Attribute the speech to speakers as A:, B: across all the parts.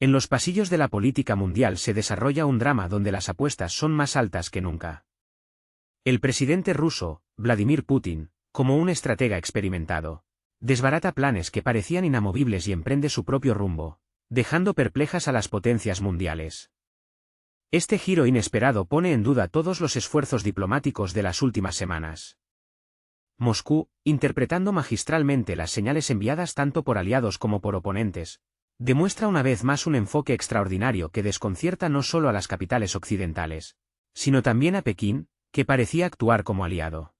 A: En los pasillos de la política mundial se desarrolla un drama donde las apuestas son más altas que nunca. El presidente ruso, Vladimir Putin, como un estratega experimentado, desbarata planes que parecían inamovibles y emprende su propio rumbo, dejando perplejas a las potencias mundiales. Este giro inesperado pone en duda todos los esfuerzos diplomáticos de las últimas semanas. Moscú, interpretando magistralmente las señales enviadas tanto por aliados como por oponentes, demuestra una vez más un enfoque extraordinario que desconcierta no solo a las capitales occidentales, sino también a Pekín, que parecía actuar como aliado.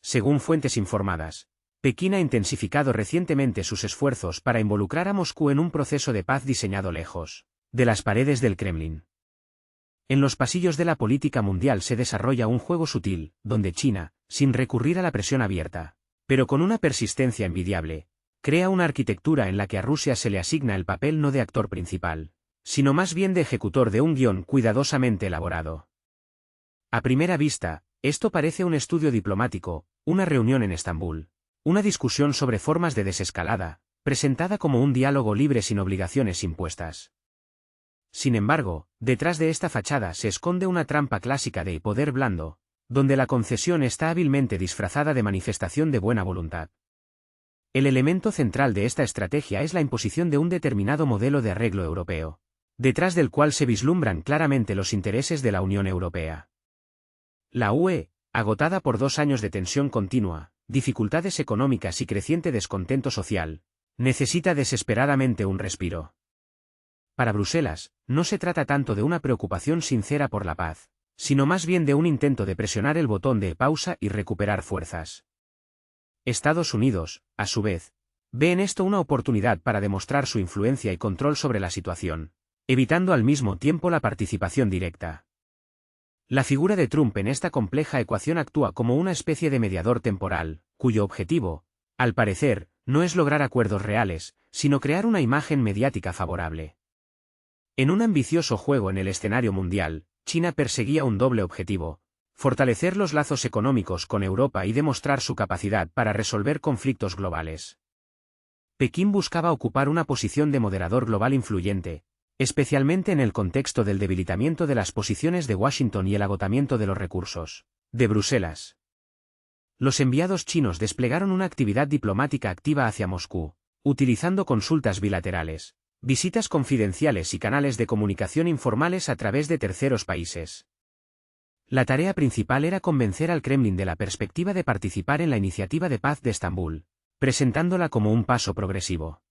A: Según fuentes informadas, Pekín ha intensificado recientemente sus esfuerzos para involucrar a Moscú en un proceso de paz diseñado lejos de las paredes del Kremlin. En los pasillos de la política mundial se desarrolla un juego sutil, donde China, sin recurrir a la presión abierta, pero con una persistencia envidiable, crea una arquitectura en la que a Rusia se le asigna el papel no de actor principal, sino más bien de ejecutor de un guión cuidadosamente elaborado. A primera vista, esto parece un estudio diplomático, una reunión en Estambul, una discusión sobre formas de desescalada, presentada como un diálogo libre sin obligaciones impuestas. Sin embargo, detrás de esta fachada se esconde una trampa clásica de poder blando, donde la concesión está hábilmente disfrazada de manifestación de buena voluntad. El elemento central de esta estrategia es la imposición de un determinado modelo de arreglo europeo, detrás del cual se vislumbran claramente los intereses de la Unión Europea. La UE, agotada por 2 años de tensión continua, dificultades económicas y creciente descontento social, necesita desesperadamente un respiro. Para Bruselas, no se trata tanto de una preocupación sincera por la paz, sino más bien de un intento de presionar el botón de pausa y recuperar fuerzas. Estados Unidos, a su vez, ve en esto una oportunidad para demostrar su influencia y control sobre la situación, evitando al mismo tiempo la participación directa. La figura de Trump en esta compleja ecuación actúa como una especie de mediador temporal, cuyo objetivo, al parecer, no es lograr acuerdos reales, sino crear una imagen mediática favorable. En un ambicioso juego en el escenario mundial, China perseguía un doble objetivo: fortalecer los lazos económicos con Europa y demostrar su capacidad para resolver conflictos globales. Pekín buscaba ocupar una posición de moderador global influyente, especialmente en el contexto del debilitamiento de las posiciones de Washington y el agotamiento de los recursos de Bruselas. Los enviados chinos desplegaron una actividad diplomática activa hacia Moscú, utilizando consultas bilaterales, visitas confidenciales y canales de comunicación informales a través de terceros países. La tarea principal era convencer al Kremlin de la perspectiva de participar en la iniciativa de paz de Estambul, presentándola como un paso progresivo.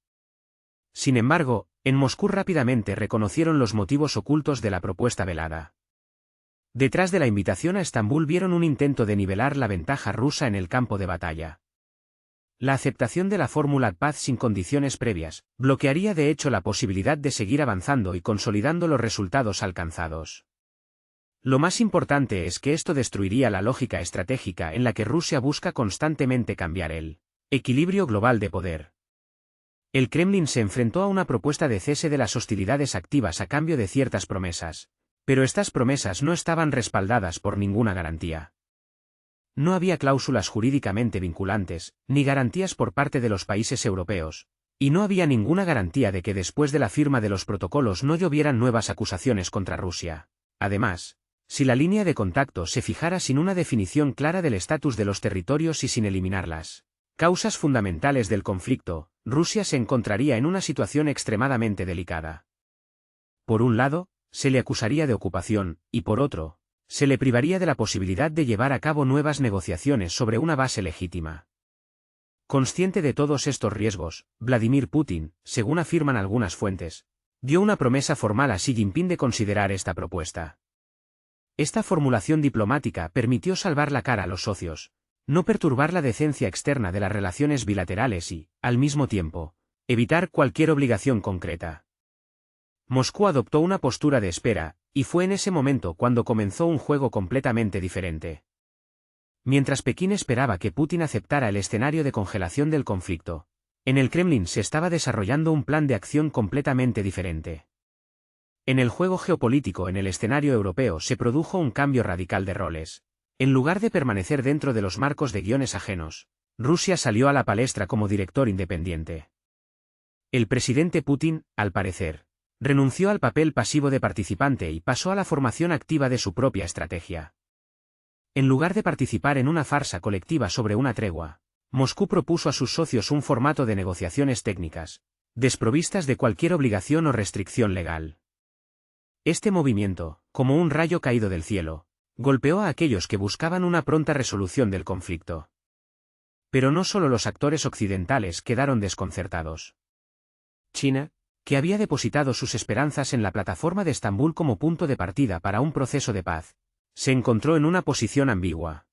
A: Sin embargo, en Moscú rápidamente reconocieron los motivos ocultos de la propuesta velada. Detrás de la invitación a Estambul vieron un intento de nivelar la ventaja rusa en el campo de batalla. La aceptación de la fórmula paz sin condiciones previas bloquearía de hecho la posibilidad de seguir avanzando y consolidando los resultados alcanzados. Lo más importante es que esto destruiría la lógica estratégica en la que Rusia busca constantemente cambiar el equilibrio global de poder. El Kremlin se enfrentó a una propuesta de cese de las hostilidades activas a cambio de ciertas promesas, pero estas promesas no estaban respaldadas por ninguna garantía. No había cláusulas jurídicamente vinculantes, ni garantías por parte de los países europeos, y no había ninguna garantía de que después de la firma de los protocolos no llovieran nuevas acusaciones contra Rusia. Además, si la línea de contacto se fijara sin una definición clara del estatus de los territorios y sin eliminar las causas fundamentales del conflicto, Rusia se encontraría en una situación extremadamente delicada. Por un lado, se le acusaría de ocupación, y por otro, se le privaría de la posibilidad de llevar a cabo nuevas negociaciones sobre una base legítima. Consciente de todos estos riesgos, Vladimir Putin, según afirman algunas fuentes, dio una promesa formal a Xi Jinping de considerar esta propuesta. Esta formulación diplomática permitió salvar la cara a los socios, no perturbar la decencia externa de las relaciones bilaterales y, al mismo tiempo, evitar cualquier obligación concreta. Moscú adoptó una postura de espera, y fue en ese momento cuando comenzó un juego completamente diferente. Mientras Pekín esperaba que Putin aceptara el escenario de congelación del conflicto, en el Kremlin se estaba desarrollando un plan de acción completamente diferente. En el juego geopolítico en el escenario europeo se produjo un cambio radical de roles. En lugar de permanecer dentro de los marcos de guiones ajenos, Rusia salió a la palestra como director independiente. El presidente Putin, al parecer, Renunció al papel pasivo de participante y pasó a la formación activa de su propia estrategia. En lugar de participar en una farsa colectiva sobre una tregua, Moscú propuso a sus socios un formato de negociaciones técnicas, desprovistas de cualquier obligación o restricción legal. Este movimiento, como un rayo caído del cielo, golpeó a aquellos que buscaban una pronta resolución del conflicto. Pero no solo los actores occidentales quedaron desconcertados. China, que había depositado sus esperanzas en la plataforma de Estambul como punto de partida para un proceso de paz, se encontró en una posición ambigua.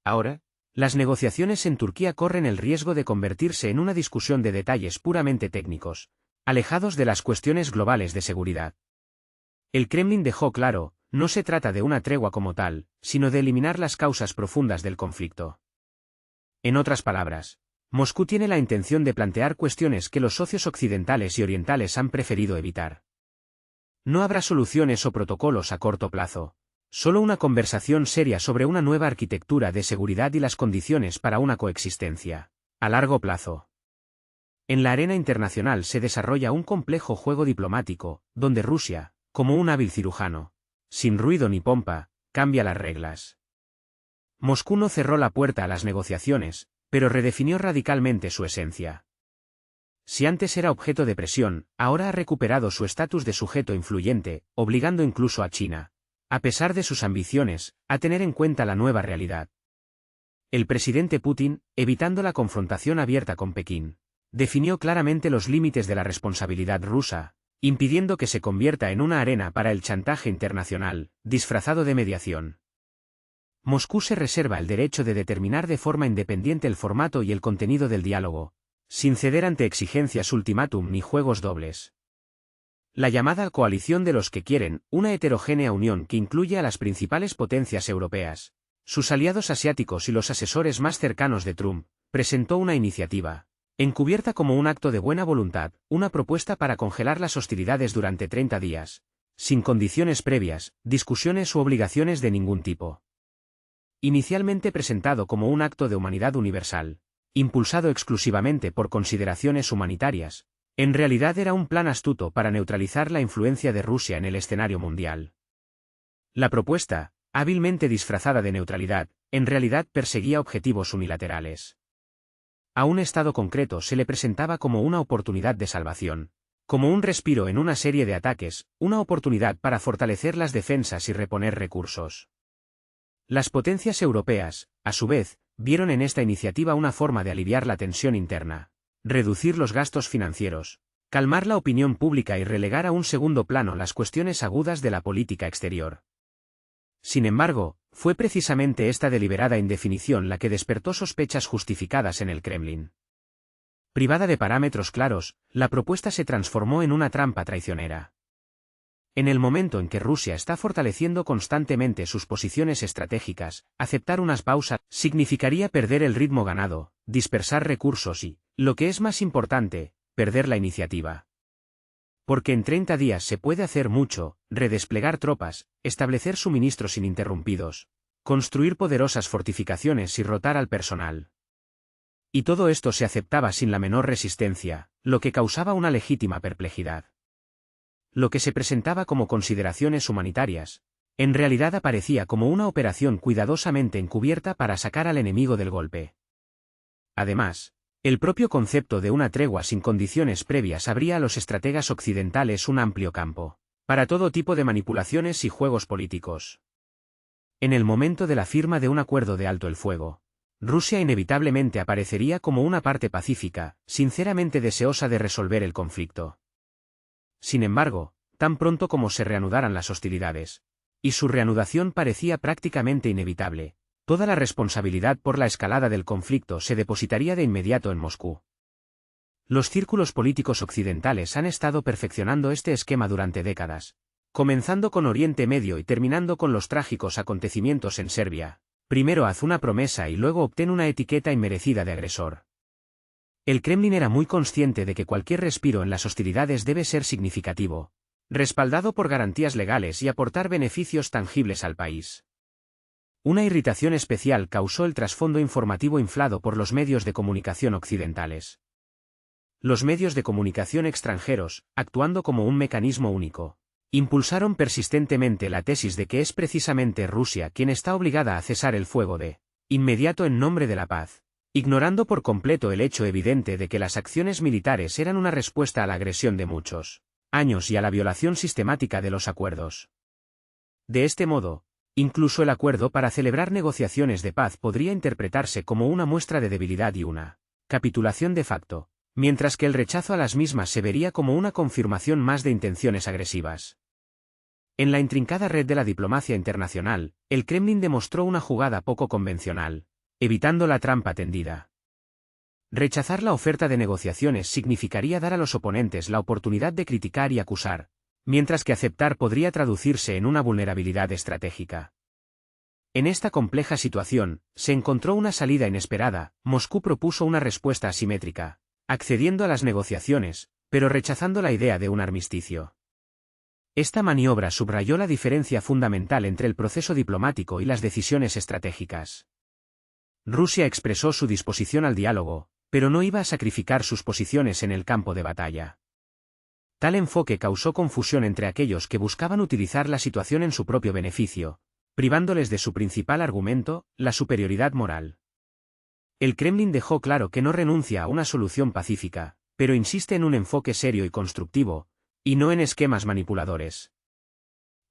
A: Ahora, las negociaciones en Turquía corren el riesgo de convertirse en una discusión de detalles puramente técnicos, alejados de las cuestiones globales de seguridad. El Kremlin dejó claro, no se trata de una tregua como tal, sino de eliminar las causas profundas del conflicto. En otras palabras, Moscú tiene la intención de plantear cuestiones que los socios occidentales y orientales han preferido evitar. No habrá soluciones o protocolos a corto plazo, solo una conversación seria sobre una nueva arquitectura de seguridad y las condiciones para una coexistencia a largo plazo. En la arena internacional se desarrolla un complejo juego diplomático, donde Rusia, como un hábil cirujano, sin ruido ni pompa, cambia las reglas. Moscú no cerró la puerta a las negociaciones, pero redefinió radicalmente su esencia. Si antes era objeto de presión, ahora ha recuperado su estatus de sujeto influyente, obligando incluso a China, a pesar de sus ambiciones, a tener en cuenta la nueva realidad. El presidente Putin, evitando la confrontación abierta con Pekín, definió claramente los límites de la responsabilidad rusa, impidiendo que se convierta en una arena para el chantaje internacional, disfrazado de mediación. Moscú se reserva el derecho de determinar de forma independiente el formato y el contenido del diálogo, sin ceder ante exigencias ultimátum ni juegos dobles. La llamada coalición de los que quieren, una heterogénea unión que incluye a las principales potencias europeas, sus aliados asiáticos y los asesores más cercanos de Trump, presentó una iniciativa, encubierta como un acto de buena voluntad, una propuesta para congelar las hostilidades durante 30 días, sin condiciones previas, discusiones u obligaciones de ningún tipo. Inicialmente presentado como un acto de humanidad universal, impulsado exclusivamente por consideraciones humanitarias, en realidad era un plan astuto para neutralizar la influencia de Rusia en el escenario mundial. La propuesta, hábilmente disfrazada de neutralidad, en realidad perseguía objetivos unilaterales. A un Estado concreto se le presentaba como una oportunidad de salvación, como un respiro en una serie de ataques, una oportunidad para fortalecer las defensas y reponer recursos. Las potencias europeas, a su vez, vieron en esta iniciativa una forma de aliviar la tensión interna, reducir los gastos financieros, calmar la opinión pública y relegar a un segundo plano las cuestiones agudas de la política exterior. Sin embargo, fue precisamente esta deliberada indefinición la que despertó sospechas justificadas en el Kremlin. Privada de parámetros claros, la propuesta se transformó en una trampa traicionera. En el momento en que Rusia está fortaleciendo constantemente sus posiciones estratégicas, aceptar unas pausas significaría perder el ritmo ganado, dispersar recursos y, lo que es más importante, perder la iniciativa. Porque en 30 días se puede hacer mucho, redesplegar tropas, establecer suministros ininterrumpidos, construir poderosas fortificaciones y rotar al personal. Y todo esto se aceptaba sin la menor resistencia, lo que causaba una legítima perplejidad. Lo que se presentaba como consideraciones humanitarias, en realidad aparecía como una operación cuidadosamente encubierta para sacar al enemigo del golpe. Además, el propio concepto de una tregua sin condiciones previas abría a los estrategas occidentales un amplio campo, para todo tipo de manipulaciones y juegos políticos. En el momento de la firma de un acuerdo de alto el fuego, Rusia inevitablemente aparecería como una parte pacífica, sinceramente deseosa de resolver el conflicto. Sin embargo, tan pronto como se reanudaran las hostilidades, y su reanudación parecía prácticamente inevitable, toda la responsabilidad por la escalada del conflicto se depositaría de inmediato en Moscú. Los círculos políticos occidentales han estado perfeccionando este esquema durante décadas, comenzando con Oriente Medio y terminando con los trágicos acontecimientos en Serbia. Primero haz una promesa y luego obtén una etiqueta inmerecida de agresor. El Kremlin era muy consciente de que cualquier respiro en las hostilidades debe ser significativo, respaldado por garantías legales y aportar beneficios tangibles al país. Una irritación especial causó el trasfondo informativo inflado por los medios de comunicación occidentales. los medios de comunicación extranjeros, actuando como un mecanismo único, impulsaron persistentemente la tesis de que es precisamente Rusia quien está obligada a cesar el fuego de inmediato en nombre de la paz, ignorando por completo el hecho evidente de que las acciones militares eran una respuesta a la agresión de muchos años y a la violación sistemática de los acuerdos. De este modo, incluso el acuerdo para celebrar negociaciones de paz podría interpretarse como una muestra de debilidad y una capitulación de facto, mientras que el rechazo a las mismas se vería como una confirmación más de intenciones agresivas. En la intrincada red de la diplomacia internacional, el Kremlin demostró una jugada poco convencional, evitando la trampa tendida. Rechazar la oferta de negociaciones significaría dar a los oponentes la oportunidad de criticar y acusar, mientras que aceptar podría traducirse en una vulnerabilidad estratégica. En esta compleja situación, se encontró una salida inesperada. Moscú propuso una respuesta asimétrica, accediendo a las negociaciones, pero rechazando la idea de un armisticio. Esta maniobra subrayó la diferencia fundamental entre el proceso diplomático y las decisiones estratégicas. Rusia expresó su disposición al diálogo, pero no iba a sacrificar sus posiciones en el campo de batalla. Tal enfoque causó confusión entre aquellos que buscaban utilizar la situación en su propio beneficio, privándoles de su principal argumento, la superioridad moral. El Kremlin dejó claro que no renuncia a una solución pacífica, pero insiste en un enfoque serio y constructivo, y no en esquemas manipuladores.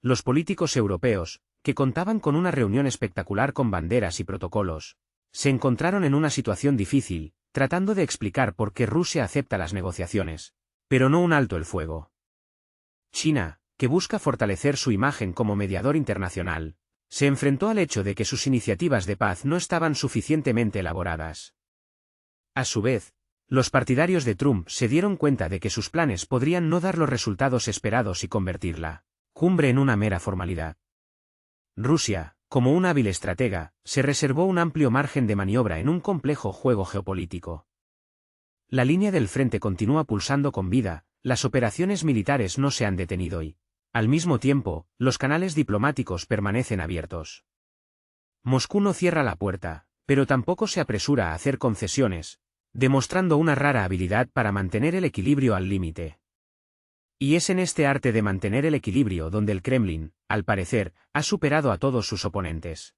A: Los políticos europeos, que contaban con una reunión espectacular con banderas y protocolos, se encontraron en una situación difícil, tratando de explicar por qué Rusia acepta las negociaciones, pero no un alto el fuego. China, que busca fortalecer su imagen como mediador internacional, se enfrentó al hecho de que sus iniciativas de paz no estaban suficientemente elaboradas. A su vez, los partidarios de Trump se dieron cuenta de que sus planes podrían no dar los resultados esperados y convertir la cumbre en una mera formalidad. Rusia, como un hábil estratega, se reservó un amplio margen de maniobra en un complejo juego geopolítico. La línea del frente continúa pulsando con vida, las operaciones militares no se han detenido y, al mismo tiempo, los canales diplomáticos permanecen abiertos. Moscú no cierra la puerta, pero tampoco se apresura a hacer concesiones, demostrando una rara habilidad para mantener el equilibrio al límite. Y es en este arte de mantener el equilibrio donde el Kremlin, al parecer, ha superado a todos sus oponentes.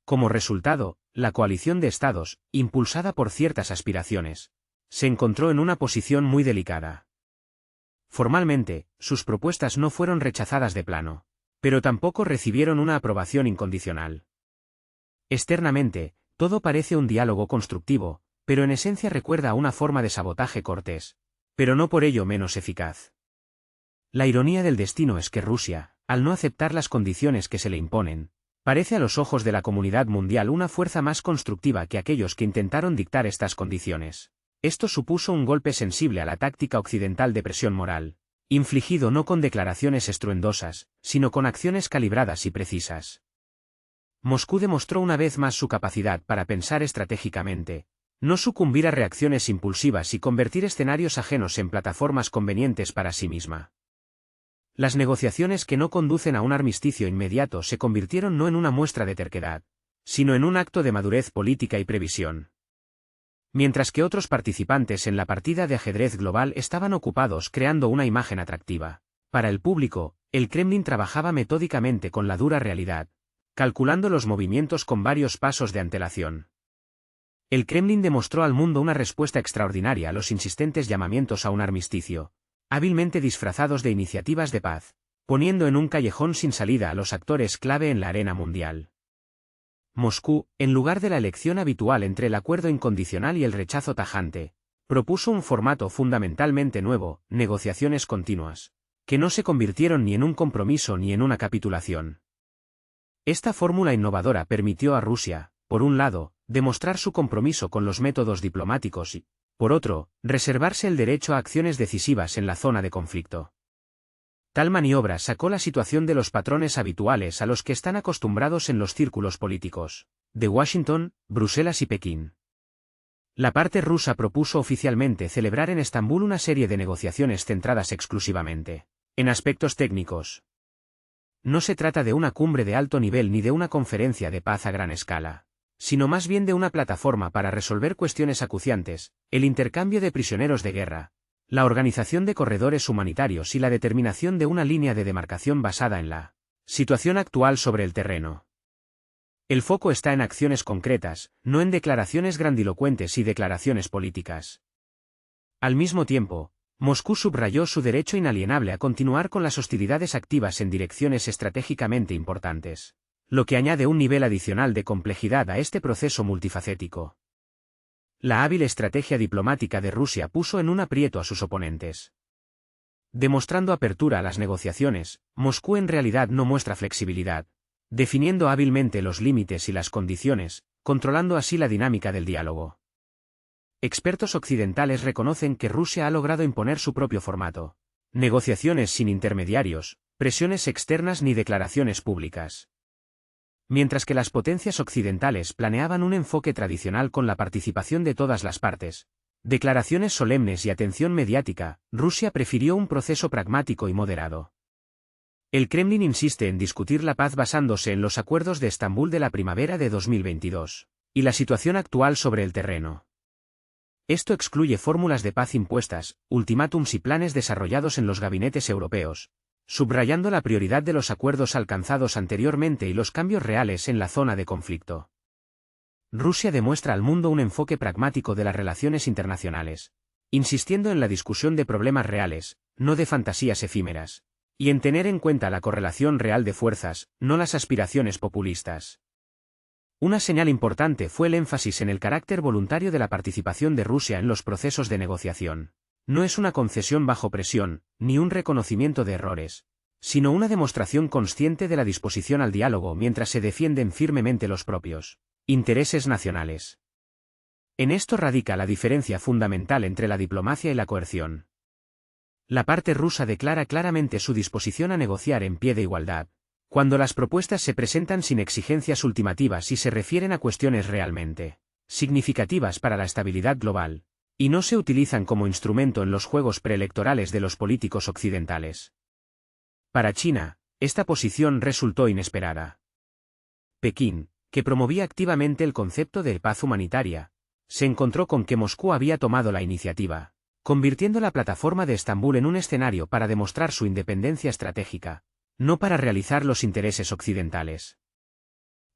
A: Como resultado, la coalición de estados, impulsada por ciertas aspiraciones, se encontró en una posición muy delicada. Formalmente, sus propuestas no fueron rechazadas de plano, pero tampoco recibieron una aprobación incondicional. Externamente, todo parece un diálogo constructivo, pero en esencia recuerda a una forma de sabotaje cortés, pero no por ello menos eficaz. La ironía del destino es que Rusia, al no aceptar las condiciones que se le imponen, parece a los ojos de la comunidad mundial una fuerza más constructiva que aquellos que intentaron dictar estas condiciones. Esto supuso un golpe sensible a la táctica occidental de presión moral, infligido no con declaraciones estruendosas, sino con acciones calibradas y precisas. Moscú demostró una vez más su capacidad para pensar estratégicamente, no sucumbir a reacciones impulsivas y convertir escenarios ajenos en plataformas convenientes para sí misma. Las negociaciones que no conducen a un armisticio inmediato se convirtieron no en una muestra de terquedad, sino en un acto de madurez política y previsión. Mientras que otros participantes en la partida de ajedrez global estaban ocupados creando una imagen atractiva para el público, el Kremlin trabajaba metódicamente con la dura realidad, calculando los movimientos con varios pasos de antelación. El Kremlin demostró al mundo una respuesta extraordinaria a los insistentes llamamientos a un armisticio, hábilmente disfrazados de iniciativas de paz, poniendo en un callejón sin salida a los actores clave en la arena mundial. Moscú, en lugar de la elección habitual entre el acuerdo incondicional y el rechazo tajante, propuso un formato fundamentalmente nuevo, negociaciones continuas, que no se convirtieron ni en un compromiso ni en una capitulación. Esta fórmula innovadora permitió a Rusia, por un lado, demostrar su compromiso con los métodos diplomáticos y, por otro, reservarse el derecho a acciones decisivas en la zona de conflicto. Tal maniobra sacó la situación de los patrones habituales a los que están acostumbrados en los círculos políticos, de Washington, Bruselas y Pekín. La parte rusa propuso oficialmente celebrar en Estambul una serie de negociaciones centradas exclusivamente en aspectos técnicos. No se trata de una cumbre de alto nivel ni de una conferencia de paz a gran escala. sino más bien de una plataforma para resolver cuestiones acuciantes, el intercambio de prisioneros de guerra, la organización de corredores humanitarios y la determinación de una línea de demarcación basada en la situación actual sobre el terreno. El foco está en acciones concretas, no en declaraciones grandilocuentes y declaraciones políticas. Al mismo tiempo, Moscú subrayó su derecho inalienable a continuar con las hostilidades activas en direcciones estratégicamente importantes, lo que añade un nivel adicional de complejidad a este proceso multifacético. La hábil estrategia diplomática de Rusia puso en un aprieto a sus oponentes. Demostrando apertura a las negociaciones, Moscú en realidad no muestra flexibilidad, definiendo hábilmente los límites y las condiciones, controlando así la dinámica del diálogo. Expertos occidentales reconocen que Rusia ha logrado imponer su propio formato. Negociaciones sin intermediarios, presiones externas ni declaraciones públicas. Mientras que las potencias occidentales planeaban un enfoque tradicional con la participación de todas las partes, declaraciones solemnes y atención mediática, Rusia prefirió un proceso pragmático y moderado. El Kremlin insiste en discutir la paz basándose en los acuerdos de Estambul de la primavera de 2022, y la situación actual sobre el terreno. Esto excluye fórmulas de paz impuestas, ultimátums y planes desarrollados en los gabinetes europeos, subrayando la prioridad de los acuerdos alcanzados anteriormente y los cambios reales en la zona de conflicto. Rusia demuestra al mundo un enfoque pragmático de las relaciones internacionales, insistiendo en la discusión de problemas reales, no de fantasías efímeras, y en tener en cuenta la correlación real de fuerzas, no las aspiraciones populistas. Una señal importante fue el énfasis en el carácter voluntario de la participación de Rusia en los procesos de negociación. No es una concesión bajo presión, ni un reconocimiento de errores, sino una demostración consciente de la disposición al diálogo mientras se defienden firmemente los propios intereses nacionales. En esto radica la diferencia fundamental entre la diplomacia y la coerción. La parte rusa declara claramente su disposición a negociar en pie de igualdad, cuando las propuestas se presentan sin exigencias ultimativas y se refieren a cuestiones realmente significativas para la estabilidad global, y no se utilizan como instrumento en los juegos preelectorales de los políticos occidentales. Para China, esta posición resultó inesperada. Pekín, que promovía activamente el concepto de paz humanitaria, se encontró con que Moscú había tomado la iniciativa, convirtiendo la plataforma de Estambul en un escenario para demostrar su independencia estratégica, no para realizar los intereses occidentales.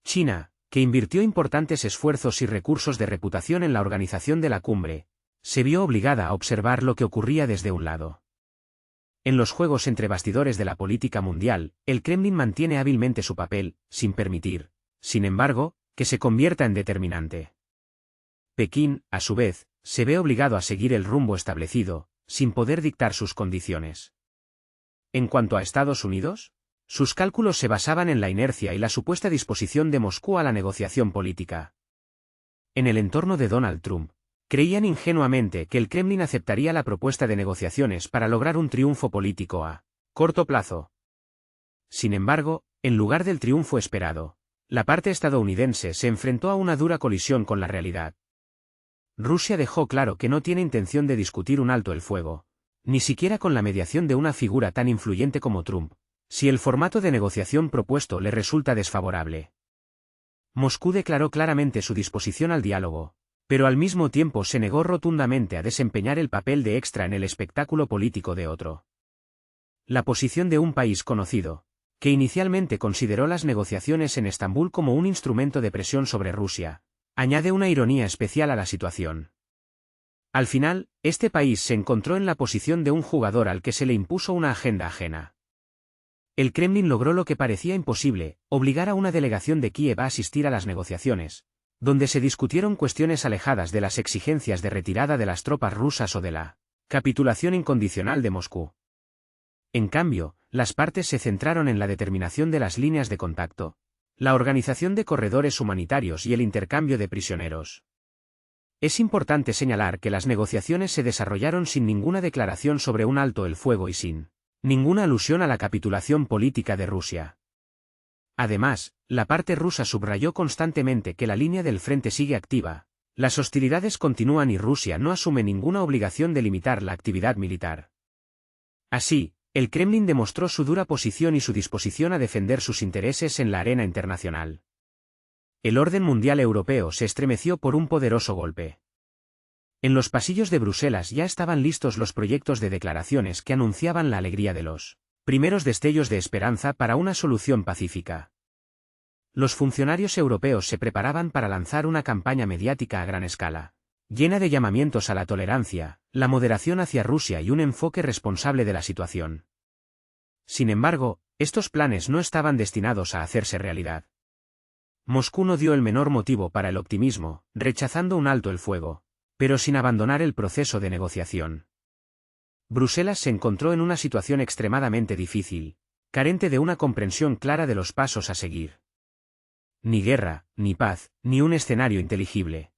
A: China, que invirtió importantes esfuerzos y recursos de reputación en la organización de la cumbre, se vio obligada a observar lo que ocurría desde un lado. En los juegos entre bastidores de la política mundial, el Kremlin mantiene hábilmente su papel, sin permitir, sin embargo, que se convierta en determinante. Pekín, a su vez, se ve obligado a seguir el rumbo establecido, sin poder dictar sus condiciones. En cuanto a Estados Unidos, sus cálculos se basaban en la inercia y la supuesta disposición de Moscú a la negociación política. En el entorno de Donald Trump, creían ingenuamente que el Kremlin aceptaría la propuesta de negociaciones para lograr un triunfo político a corto plazo. Sin embargo, en lugar del triunfo esperado, la parte estadounidense se enfrentó a una dura colisión con la realidad. Rusia dejó claro que no tiene intención de discutir un alto el fuego, ni siquiera con la mediación de una figura tan influyente como Trump, si el formato de negociación propuesto le resulta desfavorable. Moscú declaró claramente su disposición al diálogo, pero al mismo tiempo se negó rotundamente a desempeñar el papel de extra en el espectáculo político de otro. La posición de un país conocido, que inicialmente consideró las negociaciones en Estambul como un instrumento de presión sobre Rusia, añade una ironía especial a la situación. Al final, este país se encontró en la posición de un jugador al que se le impuso una agenda ajena. El Kremlin logró lo que parecía imposible, obligar a una delegación de Kiev a asistir a las negociaciones, donde se discutieron cuestiones alejadas de las exigencias de retirada de las tropas rusas o de la capitulación incondicional de Moscú. En cambio, las partes se centraron en la determinación de las líneas de contacto, la organización de corredores humanitarios y el intercambio de prisioneros. Es importante señalar que las negociaciones se desarrollaron sin ninguna declaración sobre un alto el fuego y sin ninguna alusión a la capitulación política de Rusia. Además, la parte rusa subrayó constantemente que la línea del frente sigue activa, las hostilidades continúan y Rusia no asume ninguna obligación de limitar la actividad militar. Así, el Kremlin demostró su dura posición y su disposición a defender sus intereses en la arena internacional. El orden mundial europeo se estremeció por un poderoso golpe. En los pasillos de Bruselas ya estaban listos los proyectos de declaraciones que anunciaban la alegría de los primeros destellos de esperanza para una solución pacífica. Los funcionarios europeos se preparaban para lanzar una campaña mediática a gran escala, llena de llamamientos a la tolerancia, la moderación hacia Rusia y un enfoque responsable de la situación. Sin embargo, estos planes no estaban destinados a hacerse realidad. Moscú no dio el menor motivo para el optimismo, rechazando un alto el fuego, pero sin abandonar el proceso de negociación. Bruselas se encontró en una situación extremadamente difícil, carente de una comprensión clara de los pasos a seguir. Ni guerra, ni paz, ni un escenario inteligible.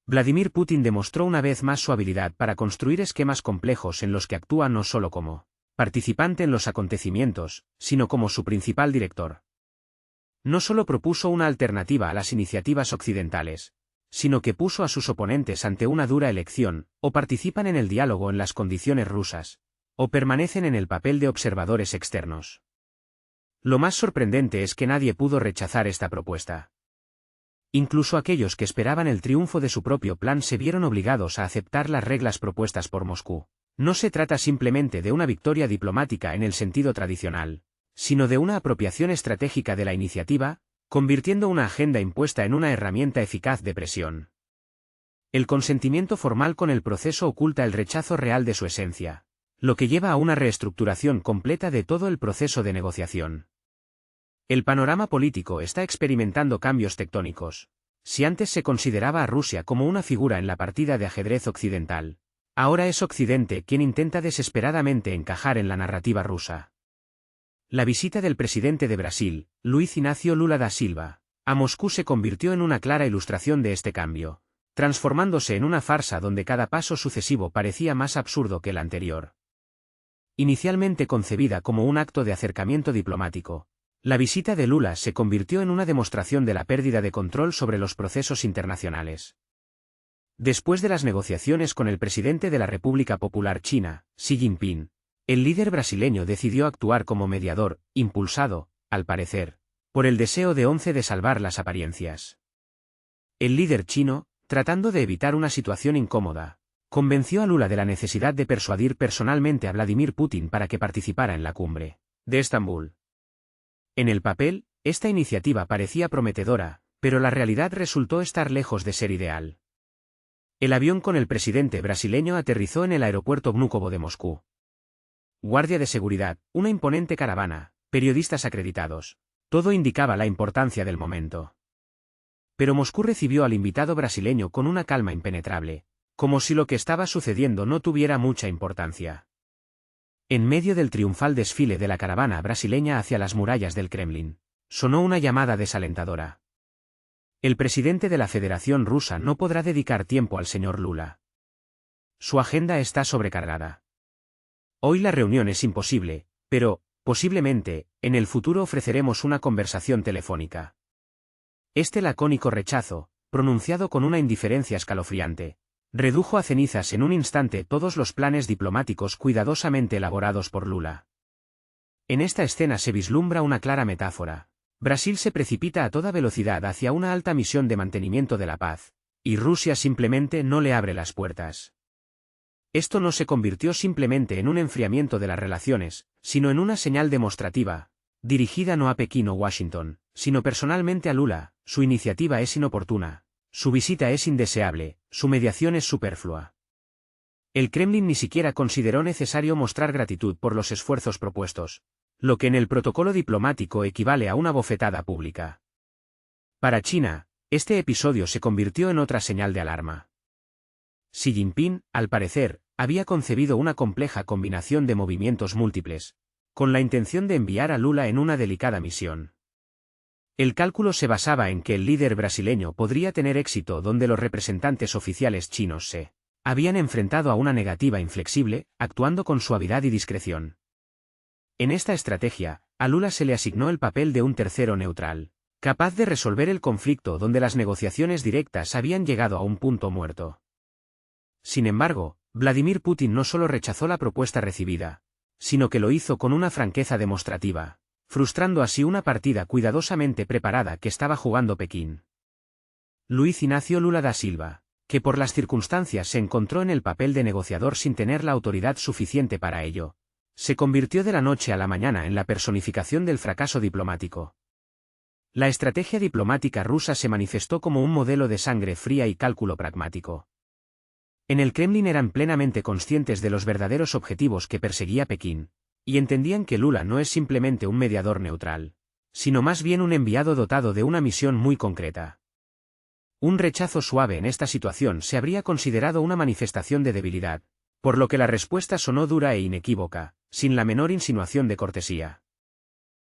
A: Vladimir Putin demostró una vez más su habilidad para construir esquemas complejos en los que actúa no solo como participante en los acontecimientos, sino como su principal director. No solo propuso una alternativa a las iniciativas occidentales, sino que puso a sus oponentes ante una dura elección: o participan en el diálogo en las condiciones rusas, o permanecen en el papel de observadores externos. Lo más sorprendente es que nadie pudo rechazar esta propuesta. Incluso aquellos que esperaban el triunfo de su propio plan se vieron obligados a aceptar las reglas propuestas por Moscú. No se trata simplemente de una victoria diplomática en el sentido tradicional, sino de una apropiación estratégica de la iniciativa, convirtiendo una agenda impuesta en una herramienta eficaz de presión. El consentimiento formal con el proceso oculta el rechazo real de su esencia, lo que lleva a una reestructuración completa de todo el proceso de negociación. El panorama político está experimentando cambios tectónicos. Si antes se consideraba a Rusia como una figura en la partida de ajedrez occidental, ahora es Occidente quien intenta desesperadamente encajar en la narrativa rusa. La visita del presidente de Brasil, Luiz Inácio Lula da Silva, a Moscú se convirtió en una clara ilustración de este cambio, transformándose en una farsa donde cada paso sucesivo parecía más absurdo que el anterior. Inicialmente concebida como un acto de acercamiento diplomático, la visita de Lula se convirtió en una demostración de la pérdida de control sobre los procesos internacionales. Después de las negociaciones con el presidente de la República Popular China, Xi Jinping, el líder brasileño decidió actuar como mediador, impulsado, al parecer, por el deseo de de salvar las apariencias. El líder chino, tratando de evitar una situación incómoda, convenció a Lula de la necesidad de persuadir personalmente a Vladimir Putin para que participara en la cumbre de Estambul. En el papel, esta iniciativa parecía prometedora, pero la realidad resultó estar lejos de ser ideal. El avión con el presidente brasileño aterrizó en el aeropuerto Vnukovo de Moscú. Guardia de seguridad, una imponente caravana, periodistas acreditados. Todo indicaba la importancia del momento. Pero Moscú recibió al invitado brasileño con una calma impenetrable, como si lo que estaba sucediendo no tuviera mucha importancia. En medio del triunfal desfile de la caravana brasileña hacia las murallas del Kremlin, sonó una llamada desalentadora. El presidente de la Federación Rusa no podrá dedicar tiempo al señor Lula. Su agenda está sobrecargada. Hoy la reunión es imposible, pero, posiblemente, en el futuro ofreceremos una conversación telefónica. Este lacónico rechazo, pronunciado con una indiferencia escalofriante, redujo a cenizas en un instante todos los planes diplomáticos cuidadosamente elaborados por Lula. En esta escena se vislumbra una clara metáfora. Brasil se precipita a toda velocidad hacia una alta misión de mantenimiento de la paz, y Rusia simplemente no le abre las puertas. Esto no se convirtió simplemente en un enfriamiento de las relaciones, sino en una señal demostrativa, dirigida no a Pekín o Washington, sino personalmente a Lula: su iniciativa es inoportuna, su visita es indeseable, su mediación es superflua. El Kremlin ni siquiera consideró necesario mostrar gratitud por los esfuerzos propuestos, lo que en el protocolo diplomático equivale a una bofetada pública. Para China, este episodio se convirtió en otra señal de alarma. Xi Jinping, al parecer, había concebido una compleja combinación de movimientos múltiples, con la intención de enviar a Lula en una delicada misión. El cálculo se basaba en que el líder brasileño podría tener éxito donde los representantes oficiales chinos se habían enfrentado a una negativa inflexible, actuando con suavidad y discreción. En esta estrategia, a Lula se le asignó el papel de un tercero neutral, capaz de resolver el conflicto donde las negociaciones directas habían llegado a un punto muerto. Sin embargo, Vladimir Putin no solo rechazó la propuesta recibida, sino que lo hizo con una franqueza demostrativa. frustrando así una partida cuidadosamente preparada que estaba jugando Pekín. Luiz Inácio Lula da Silva, que por las circunstancias se encontró en el papel de negociador sin tener la autoridad suficiente para ello, se convirtió de la noche a la mañana en la personificación del fracaso diplomático. La estrategia diplomática rusa se manifestó como un modelo de sangre fría y cálculo pragmático. En el Kremlin eran plenamente conscientes de los verdaderos objetivos que perseguía Pekín, y entendían que Lula no es simplemente un mediador neutral, sino más bien un enviado dotado de una misión muy concreta. Un rechazo suave en esta situación se habría considerado una manifestación de debilidad, por lo que la respuesta sonó dura e inequívoca, sin la menor insinuación de cortesía.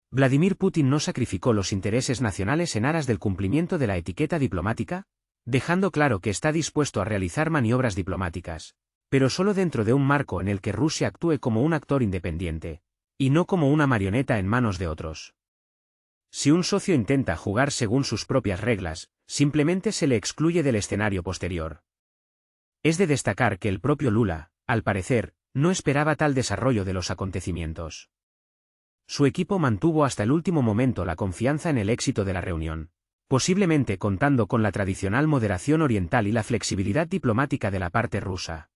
A: Vladimir Putin no sacrificó los intereses nacionales en aras del cumplimiento de la etiqueta diplomática, dejando claro que está dispuesto a realizar maniobras diplomáticas, pero solo dentro de un marco en el que Rusia actúe como un actor independiente, y no como una marioneta en manos de otros. Si un socio intenta jugar según sus propias reglas, simplemente se le excluye del escenario posterior. Es de destacar que el propio Lula, al parecer, no esperaba tal desarrollo de los acontecimientos. Su equipo mantuvo hasta el último momento la confianza en el éxito de la reunión, posiblemente contando con la tradicional moderación oriental y la flexibilidad diplomática de la parte rusa.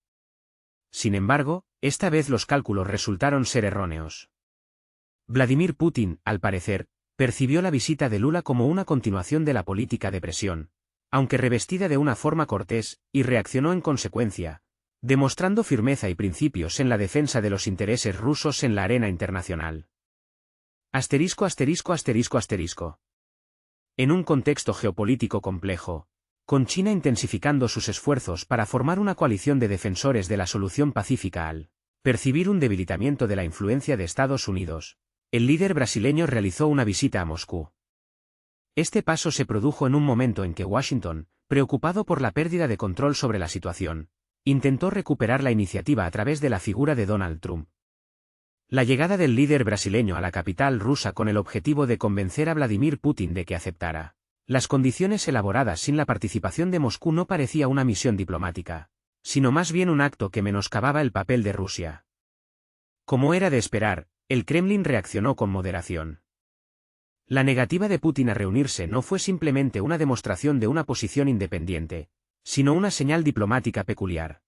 A: Sin embargo, esta vez los cálculos resultaron ser erróneos. Vladimir Putin, al parecer, percibió la visita de Lula como una continuación de la política de presión, aunque revestida de una forma cortés, y reaccionó en consecuencia, demostrando firmeza y principios en la defensa de los intereses rusos en la arena internacional. ********. En un contexto geopolítico complejo, con China intensificando sus esfuerzos para formar una coalición de defensores de la solución pacífica al percibir un debilitamiento de la influencia de Estados Unidos, el líder brasileño realizó una visita a Moscú. Este paso se produjo en un momento en que Washington, preocupado por la pérdida de control sobre la situación, intentó recuperar la iniciativa a través de la figura de Donald Trump. La llegada del líder brasileño a la capital rusa con el objetivo de convencer a Vladimir Putin de que aceptara las condiciones elaboradas sin la participación de Moscú no parecía una misión diplomática, sino más bien un acto que menoscababa el papel de Rusia. Como era de esperar, el Kremlin reaccionó con moderación. La negativa de Putin a reunirse no fue simplemente una demostración de una posición independiente, sino una señal diplomática peculiar.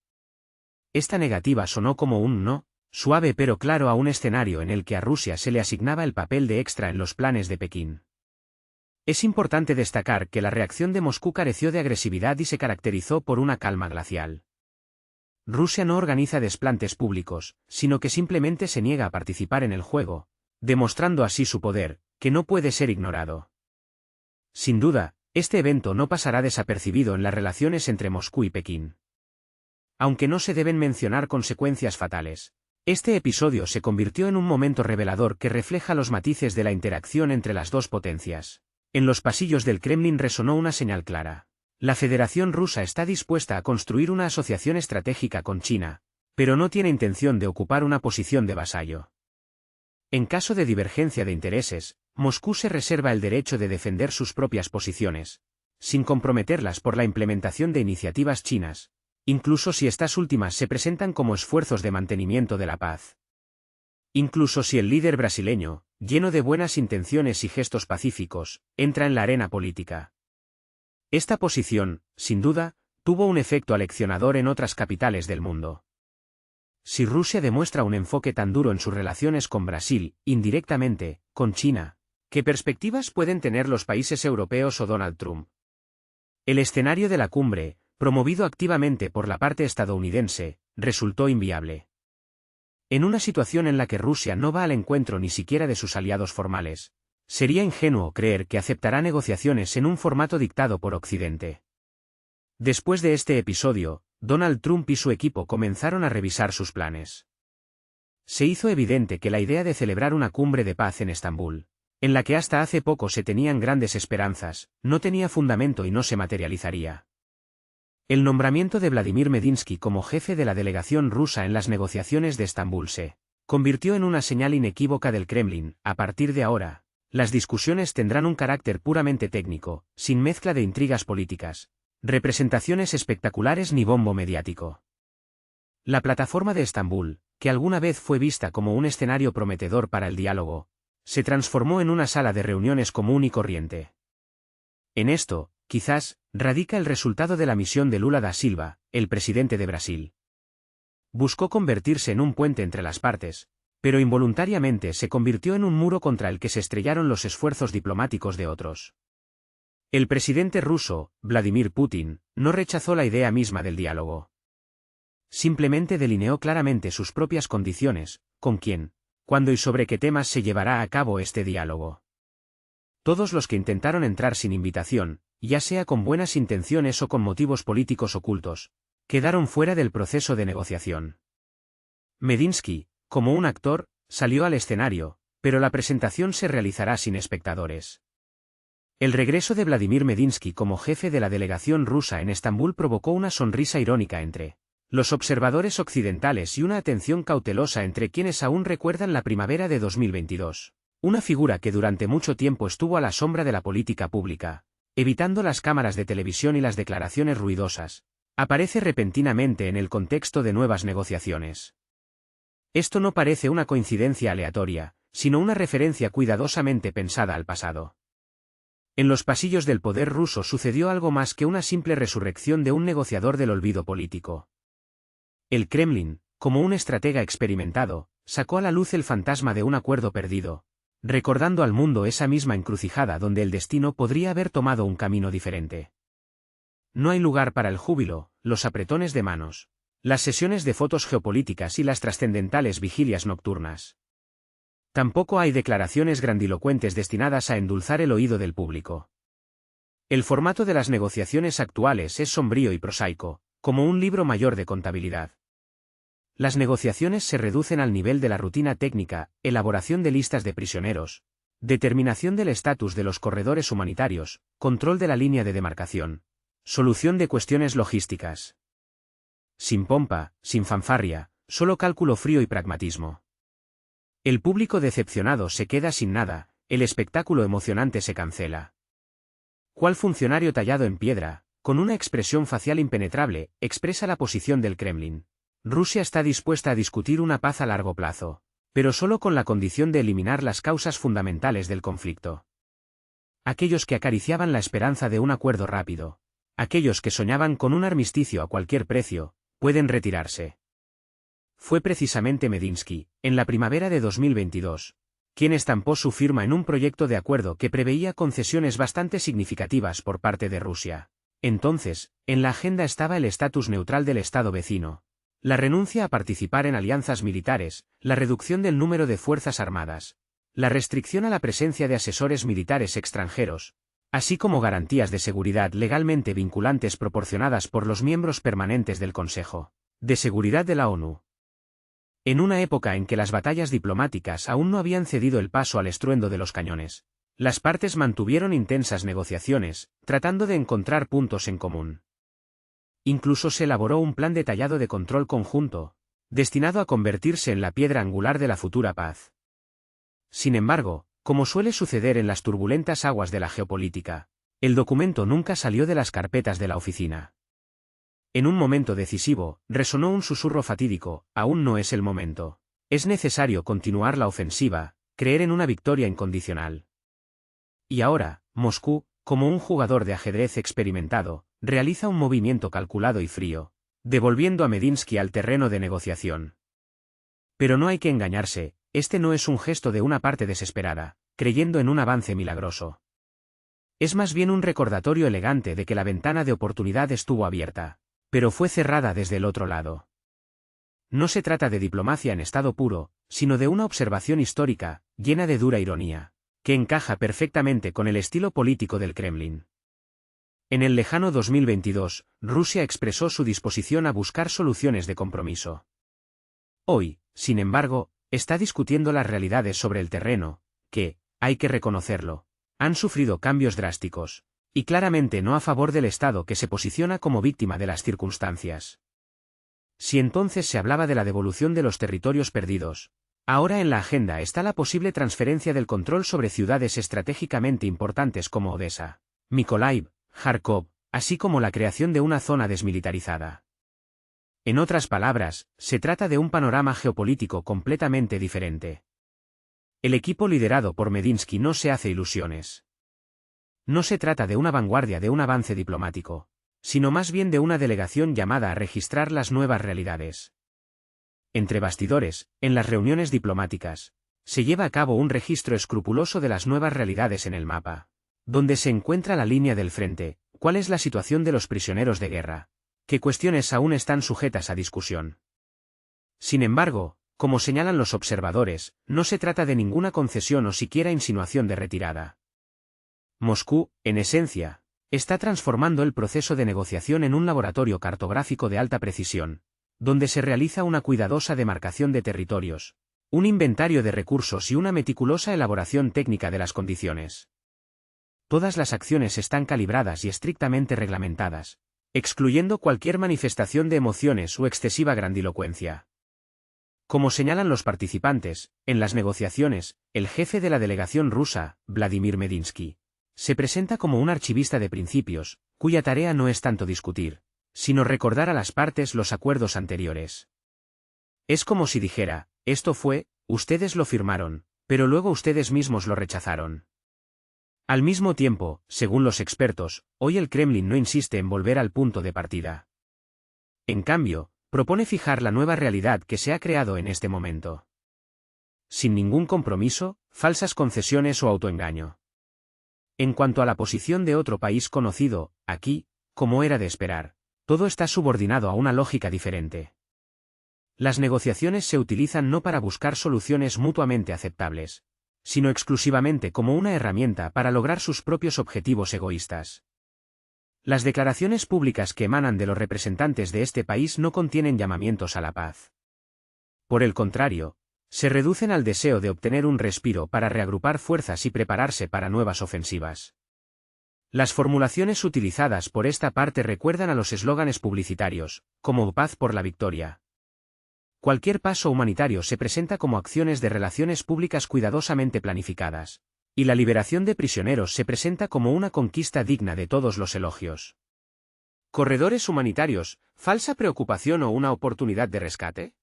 A: Esta negativa sonó como un no, suave pero claro a un escenario en el que a Rusia se le asignaba el papel de extra en los planes de Pekín. Es importante destacar que la reacción de Moscú careció de agresividad y se caracterizó por una calma glacial. Rusia no organiza desplantes públicos, sino que simplemente se niega a participar en el juego, demostrando así su poder, que no puede ser ignorado. Sin duda, este evento no pasará desapercibido en las relaciones entre Moscú y Pekín. Aunque no se deben mencionar consecuencias fatales, este episodio se convirtió en un momento revelador que refleja los matices de la interacción entre las dos potencias. En los pasillos del Kremlin resonó una señal clara. La Federación Rusa está dispuesta a construir una asociación estratégica con China, pero no tiene intención de ocupar una posición de vasallo. En caso de divergencia de intereses, Moscú se reserva el derecho de defender sus propias posiciones, sin comprometerlas por la implementación de iniciativas chinas, incluso si estas últimas se presentan como esfuerzos de mantenimiento de la paz. Incluso si el líder brasileño, lleno de buenas intenciones y gestos pacíficos, entra en la arena política. Esta posición, sin duda, tuvo un efecto aleccionador en otras capitales del mundo. Si Rusia demuestra un enfoque tan duro en sus relaciones con Brasil, indirectamente, con China, ¿qué perspectivas pueden tener los países europeos o Donald Trump? El escenario de la cumbre, promovido activamente por la parte estadounidense, resultó inviable. En una situación en la que Rusia no va al encuentro ni siquiera de sus aliados formales, sería ingenuo creer que aceptará negociaciones en un formato dictado por Occidente. Después de este episodio, Donald Trump y su equipo comenzaron a revisar sus planes. Se hizo evidente que la idea de celebrar una cumbre de paz en Estambul, en la que hasta hace poco se tenían grandes esperanzas, no tenía fundamento y no se materializaría. El nombramiento de Vladimir Medinsky como jefe de la delegación rusa en las negociaciones de Estambul se convirtió en una señal inequívoca del Kremlin. A partir de ahora, las discusiones tendrán un carácter puramente técnico, sin mezcla de intrigas políticas, representaciones espectaculares ni bombo mediático. La plataforma de Estambul, que alguna vez fue vista como un escenario prometedor para el diálogo, se transformó en una sala de reuniones común y corriente. En esto, quizás, radica el resultado de la misión de Lula da Silva, el presidente de Brasil. Buscó convertirse en un puente entre las partes, pero involuntariamente se convirtió en un muro contra el que se estrellaron los esfuerzos diplomáticos de otros. El presidente ruso, Vladimir Putin, no rechazó la idea misma del diálogo. Simplemente delineó claramente sus propias condiciones, con quién, cuándo y sobre qué temas se llevará a cabo este diálogo. Todos los que intentaron entrar sin invitación, ya sea con buenas intenciones o con motivos políticos ocultos, quedaron fuera del proceso de negociación. Medinsky, como un actor, salió al escenario, pero la presentación se realizará sin espectadores. El regreso de Vladimir Medinsky como jefe de la delegación rusa en Estambul provocó una sonrisa irónica entre los observadores occidentales y una atención cautelosa entre quienes aún recuerdan la primavera de 2022. Una figura que durante mucho tiempo estuvo a la sombra de la política pública, evitando las cámaras de televisión y las declaraciones ruidosas, aparece repentinamente en el contexto de nuevas negociaciones. Esto no parece una coincidencia aleatoria, sino una referencia cuidadosamente pensada al pasado. En los pasillos del poder ruso sucedió algo más que una simple resurrección de un negociador del olvido político. El Kremlin, como un estratega experimentado, sacó a la luz el fantasma de un acuerdo perdido, recordando al mundo esa misma encrucijada donde el destino podría haber tomado un camino diferente. No hay lugar para el júbilo, los apretones de manos, las sesiones de fotos geopolíticas y las trascendentales vigilias nocturnas. Tampoco hay declaraciones grandilocuentes destinadas a endulzar el oído del público. El formato de las negociaciones actuales es sombrío y prosaico, como un libro mayor de contabilidad. Las negociaciones se reducen al nivel de la rutina técnica, elaboración de listas de prisioneros, determinación del estatus de los corredores humanitarios, control de la línea de demarcación, solución de cuestiones logísticas. Sin pompa, sin fanfarria, solo cálculo frío y pragmatismo. El público decepcionado se queda sin nada, el espectáculo emocionante se cancela. ¿Cuál funcionario tallado en piedra, con una expresión facial impenetrable, expresa la posición del Kremlin? Rusia está dispuesta a discutir una paz a largo plazo, pero solo con la condición de eliminar las causas fundamentales del conflicto. Aquellos que acariciaban la esperanza de un acuerdo rápido, aquellos que soñaban con un armisticio a cualquier precio, pueden retirarse. Fue precisamente Medinsky, en la primavera de 2022, quien estampó su firma en un proyecto de acuerdo que preveía concesiones bastante significativas por parte de Rusia. Entonces, en la agenda estaba el estatus neutral del Estado vecino, la renuncia a participar en alianzas militares, la reducción del número de fuerzas armadas, la restricción a la presencia de asesores militares extranjeros, así como garantías de seguridad legalmente vinculantes proporcionadas por los miembros permanentes del Consejo de Seguridad de la ONU. En una época en que las batallas diplomáticas aún no habían cedido el paso al estruendo de los cañones, las partes mantuvieron intensas negociaciones, tratando de encontrar puntos en común. Incluso se elaboró un plan detallado de control conjunto, destinado a convertirse en la piedra angular de la futura paz. Sin embargo, como suele suceder en las turbulentas aguas de la geopolítica, el documento nunca salió de las carpetas de la oficina. En un momento decisivo, resonó un susurro fatídico: aún no es el momento. Es necesario continuar la ofensiva, creer en una victoria incondicional. Y ahora, Moscú, como un jugador de ajedrez experimentado, realiza un movimiento calculado y frío, devolviendo a Medinsky al terreno de negociación. Pero no hay que engañarse, este no es un gesto de una parte desesperada, creyendo en un avance milagroso. Es más bien un recordatorio elegante de que la ventana de oportunidad estuvo abierta, pero fue cerrada desde el otro lado. No se trata de diplomacia en estado puro, sino de una observación histórica, llena de dura ironía, que encaja perfectamente con el estilo político del Kremlin. En el lejano 2022, Rusia expresó su disposición a buscar soluciones de compromiso. Hoy, sin embargo, está discutiendo las realidades sobre el terreno, que, hay que reconocerlo, han sufrido cambios drásticos, y claramente no a favor del Estado que se posiciona como víctima de las circunstancias. Si entonces se hablaba de la devolución de los territorios perdidos, ahora en la agenda está la posible transferencia del control sobre ciudades estratégicamente importantes como Odessa, Mykolaiv, Kharkov, así como la creación de una zona desmilitarizada. En otras palabras, se trata de un panorama geopolítico completamente diferente. El equipo liderado por Medinsky no se hace ilusiones. No se trata de una vanguardia de un avance diplomático, sino más bien de una delegación llamada a registrar las nuevas realidades. Entre bastidores, en las reuniones diplomáticas, se lleva a cabo un registro escrupuloso de las nuevas realidades en el mapa. ¿Dónde se encuentra la línea del frente? ¿Cuál es la situación de los prisioneros de guerra? ¿Qué cuestiones aún están sujetas a discusión? Sin embargo, como señalan los observadores, no se trata de ninguna concesión o siquiera insinuación de retirada. Moscú, en esencia, está transformando el proceso de negociación en un laboratorio cartográfico de alta precisión, donde se realiza una cuidadosa demarcación de territorios, un inventario de recursos y una meticulosa elaboración técnica de las condiciones. Todas las acciones están calibradas y estrictamente reglamentadas, excluyendo cualquier manifestación de emociones o excesiva grandilocuencia. Como señalan los participantes, en las negociaciones, el jefe de la delegación rusa, Vladimir Medinsky, se presenta como un archivista de principios, cuya tarea no es tanto discutir, sino recordar a las partes los acuerdos anteriores. Es como si dijera, esto fue, ustedes lo firmaron, pero luego ustedes mismos lo rechazaron. Al mismo tiempo, según los expertos, hoy el Kremlin no insiste en volver al punto de partida. En cambio, propone fijar la nueva realidad que se ha creado en este momento. Sin ningún compromiso, falsas concesiones o autoengaño. En cuanto a la posición de otro país conocido, aquí, como era de esperar, todo está subordinado a una lógica diferente. Las negociaciones se utilizan no para buscar soluciones mutuamente aceptables, sino exclusivamente como una herramienta para lograr sus propios objetivos egoístas. Las declaraciones públicas que emanan de los representantes de este país no contienen llamamientos a la paz. Por el contrario, se reducen al deseo de obtener un respiro para reagrupar fuerzas y prepararse para nuevas ofensivas. Las formulaciones utilizadas por esta parte recuerdan a los eslóganes publicitarios, como Paz por la victoria. Cualquier paso humanitario se presenta como acciones de relaciones públicas cuidadosamente planificadas, y la liberación de prisioneros se presenta como una conquista digna de todos los elogios. ¿Corredores humanitarios, falsa preocupación o una oportunidad de rescate?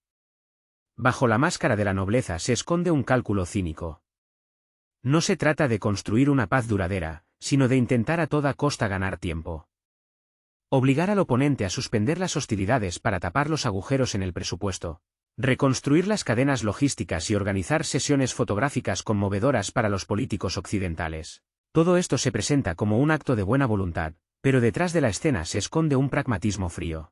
A: Bajo la máscara de la nobleza se esconde un cálculo cínico. No se trata de construir una paz duradera, sino de intentar a toda costa ganar tiempo. Obligar al oponente a suspender las hostilidades para tapar los agujeros en el presupuesto, reconstruir las cadenas logísticas y organizar sesiones fotográficas conmovedoras para los políticos occidentales. Todo esto se presenta como un acto de buena voluntad, pero detrás de la escena se esconde un pragmatismo frío.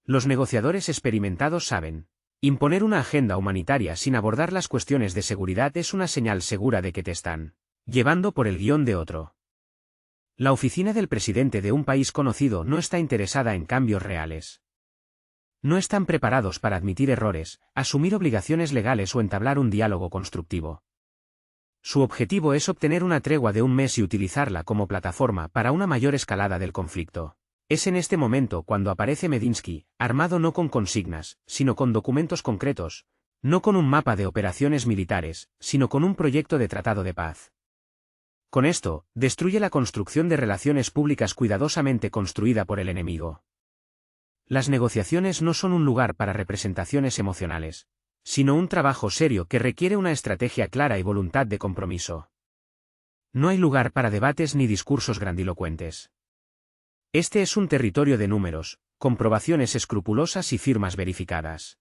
A: Los negociadores experimentados saben, imponer una agenda humanitaria sin abordar las cuestiones de seguridad es una señal segura de que te están llevando por el guión de otro. La oficina del presidente de un país conocido no está interesada en cambios reales. No están preparados para admitir errores, asumir obligaciones legales o entablar un diálogo constructivo. Su objetivo es obtener una tregua de un mes y utilizarla como plataforma para una mayor escalada del conflicto. Es en este momento cuando aparece Medinsky, armado no con consignas, sino con documentos concretos, no con un mapa de operaciones militares, sino con un proyecto de tratado de paz. Con esto, destruye la construcción de relaciones públicas cuidadosamente construida por el enemigo. Las negociaciones no son un lugar para representaciones emocionales, sino un trabajo serio que requiere una estrategia clara y voluntad de compromiso. No hay lugar para debates ni discursos grandilocuentes. Este es un territorio de números, comprobaciones escrupulosas y firmas verificadas.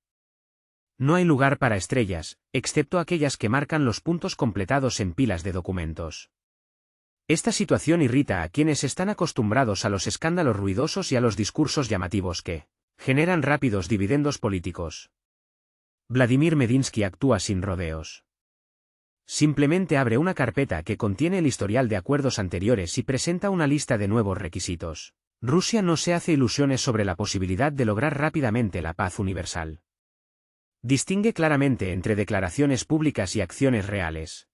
A: No hay lugar para estrellas, excepto aquellas que marcan los puntos completados en pilas de documentos. Esta situación irrita a quienes están acostumbrados a los escándalos ruidosos y a los discursos llamativos que generan rápidos dividendos políticos. Vladimir Medinsky actúa sin rodeos. Simplemente abre una carpeta que contiene el historial de acuerdos anteriores y presenta una lista de nuevos requisitos. Rusia no se hace ilusiones sobre la posibilidad de lograr rápidamente la paz universal. Distingue claramente entre declaraciones públicas y acciones reales.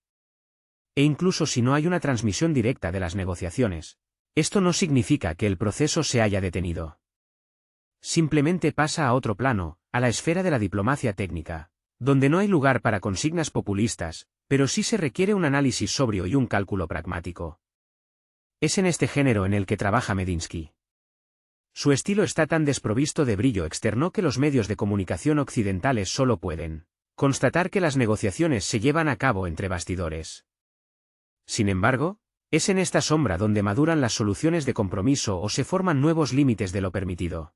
A: E incluso si no hay una transmisión directa de las negociaciones, esto no significa que el proceso se haya detenido. Simplemente pasa a otro plano, a la esfera de la diplomacia técnica, donde no hay lugar para consignas populistas, pero sí se requiere un análisis sobrio y un cálculo pragmático. Es en este género en el que trabaja Medinsky. Su estilo está tan desprovisto de brillo externo que los medios de comunicación occidentales solo pueden constatar que las negociaciones se llevan a cabo entre bastidores. Sin embargo, es en esta sombra donde maduran las soluciones de compromiso o se forman nuevos límites de lo permitido.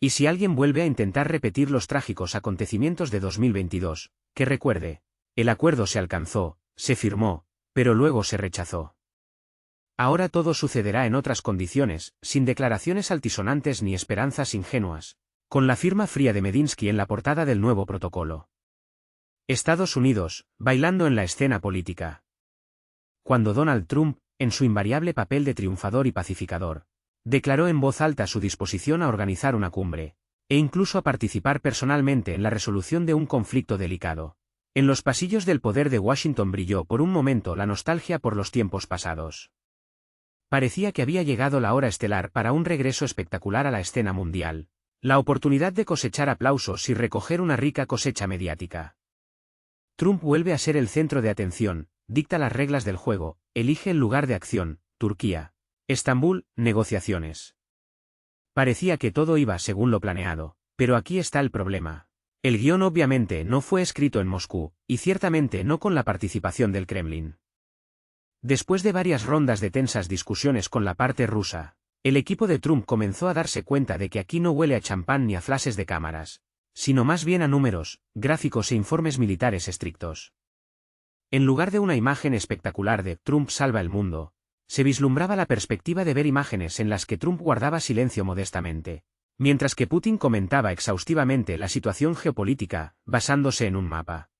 A: Y si alguien vuelve a intentar repetir los trágicos acontecimientos de 2022, que recuerde, el acuerdo se alcanzó, se firmó, pero luego se rechazó. Ahora todo sucederá en otras condiciones, sin declaraciones altisonantes ni esperanzas ingenuas, con la firma fría de Medinsky en la portada del nuevo protocolo. Estados Unidos, bailando en la escena política. Cuando Donald Trump, en su invariable papel de triunfador y pacificador, declaró en voz alta su disposición a organizar una cumbre, e incluso a participar personalmente en la resolución de un conflicto delicado, en los pasillos del poder de Washington brilló por un momento la nostalgia por los tiempos pasados. Parecía que había llegado la hora estelar para un regreso espectacular a la escena mundial, la oportunidad de cosechar aplausos y recoger una rica cosecha mediática. Trump vuelve a ser el centro de atención, dicta las reglas del juego, elige el lugar de acción, Turquía. Estambul, negociaciones. Parecía que todo iba según lo planeado, pero aquí está el problema. El guión obviamente no fue escrito en Moscú, y ciertamente no con la participación del Kremlin. Después de varias rondas de tensas discusiones con la parte rusa, el equipo de Trump comenzó a darse cuenta de que aquí no huele a champán ni a flashes de cámaras, sino más bien a números, gráficos e informes militares estrictos. En lugar de una imagen espectacular de Trump salva el mundo, se vislumbraba la perspectiva de ver imágenes en las que Trump guardaba silencio modestamente, mientras que Putin comentaba exhaustivamente la situación geopolítica, basándose en un mapa.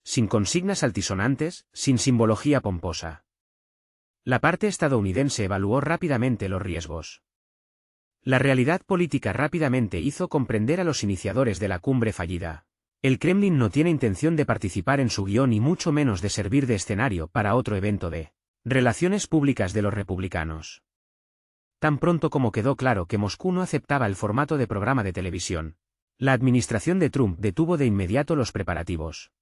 A: Sin consignas altisonantes, sin simbología pomposa. La parte estadounidense evaluó rápidamente los riesgos. La realidad política rápidamente hizo comprender a los iniciadores de la cumbre fallida. El Kremlin no tiene intención de participar en su guión y mucho menos de servir de escenario para otro evento de relaciones públicas de los republicanos. Tan pronto como quedó claro que Moscú no aceptaba el formato de programa de televisión, la administración de Trump detuvo de inmediato los preparativos.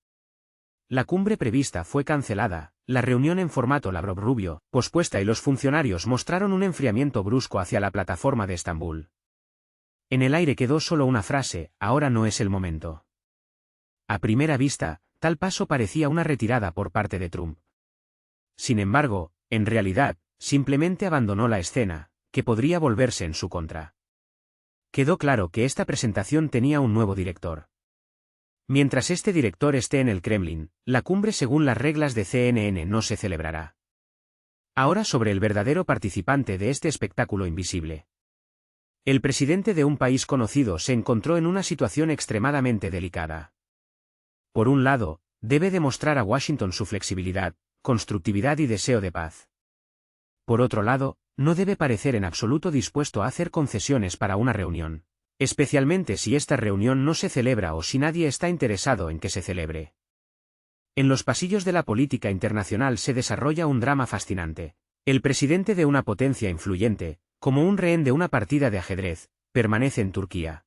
A: La cumbre prevista fue cancelada, la reunión en formato Lavrov-Rubio, pospuesta y los funcionarios mostraron un enfriamiento brusco hacia la plataforma de Estambul. En el aire quedó solo una frase, ahora no es el momento. A primera vista, tal paso parecía una retirada por parte de Trump. Sin embargo, en realidad, simplemente abandonó la escena, que podría volverse en su contra. Quedó claro que esta presentación tenía un nuevo director. Mientras este director esté en el Kremlin, la cumbre según las reglas de CNN no se celebrará. Ahora sobre el verdadero participante de este espectáculo invisible. El presidente de un país conocido se encontró en una situación extremadamente delicada. Por un lado, debe demostrar a Washington su flexibilidad, constructividad y deseo de paz. Por otro lado, no debe parecer en absoluto dispuesto a hacer concesiones para una reunión, especialmente si esta reunión no se celebra o si nadie está interesado en que se celebre. En los pasillos de la política internacional se desarrolla un drama fascinante. El presidente de una potencia influyente, como un rehén de una partida de ajedrez, permanece en Turquía.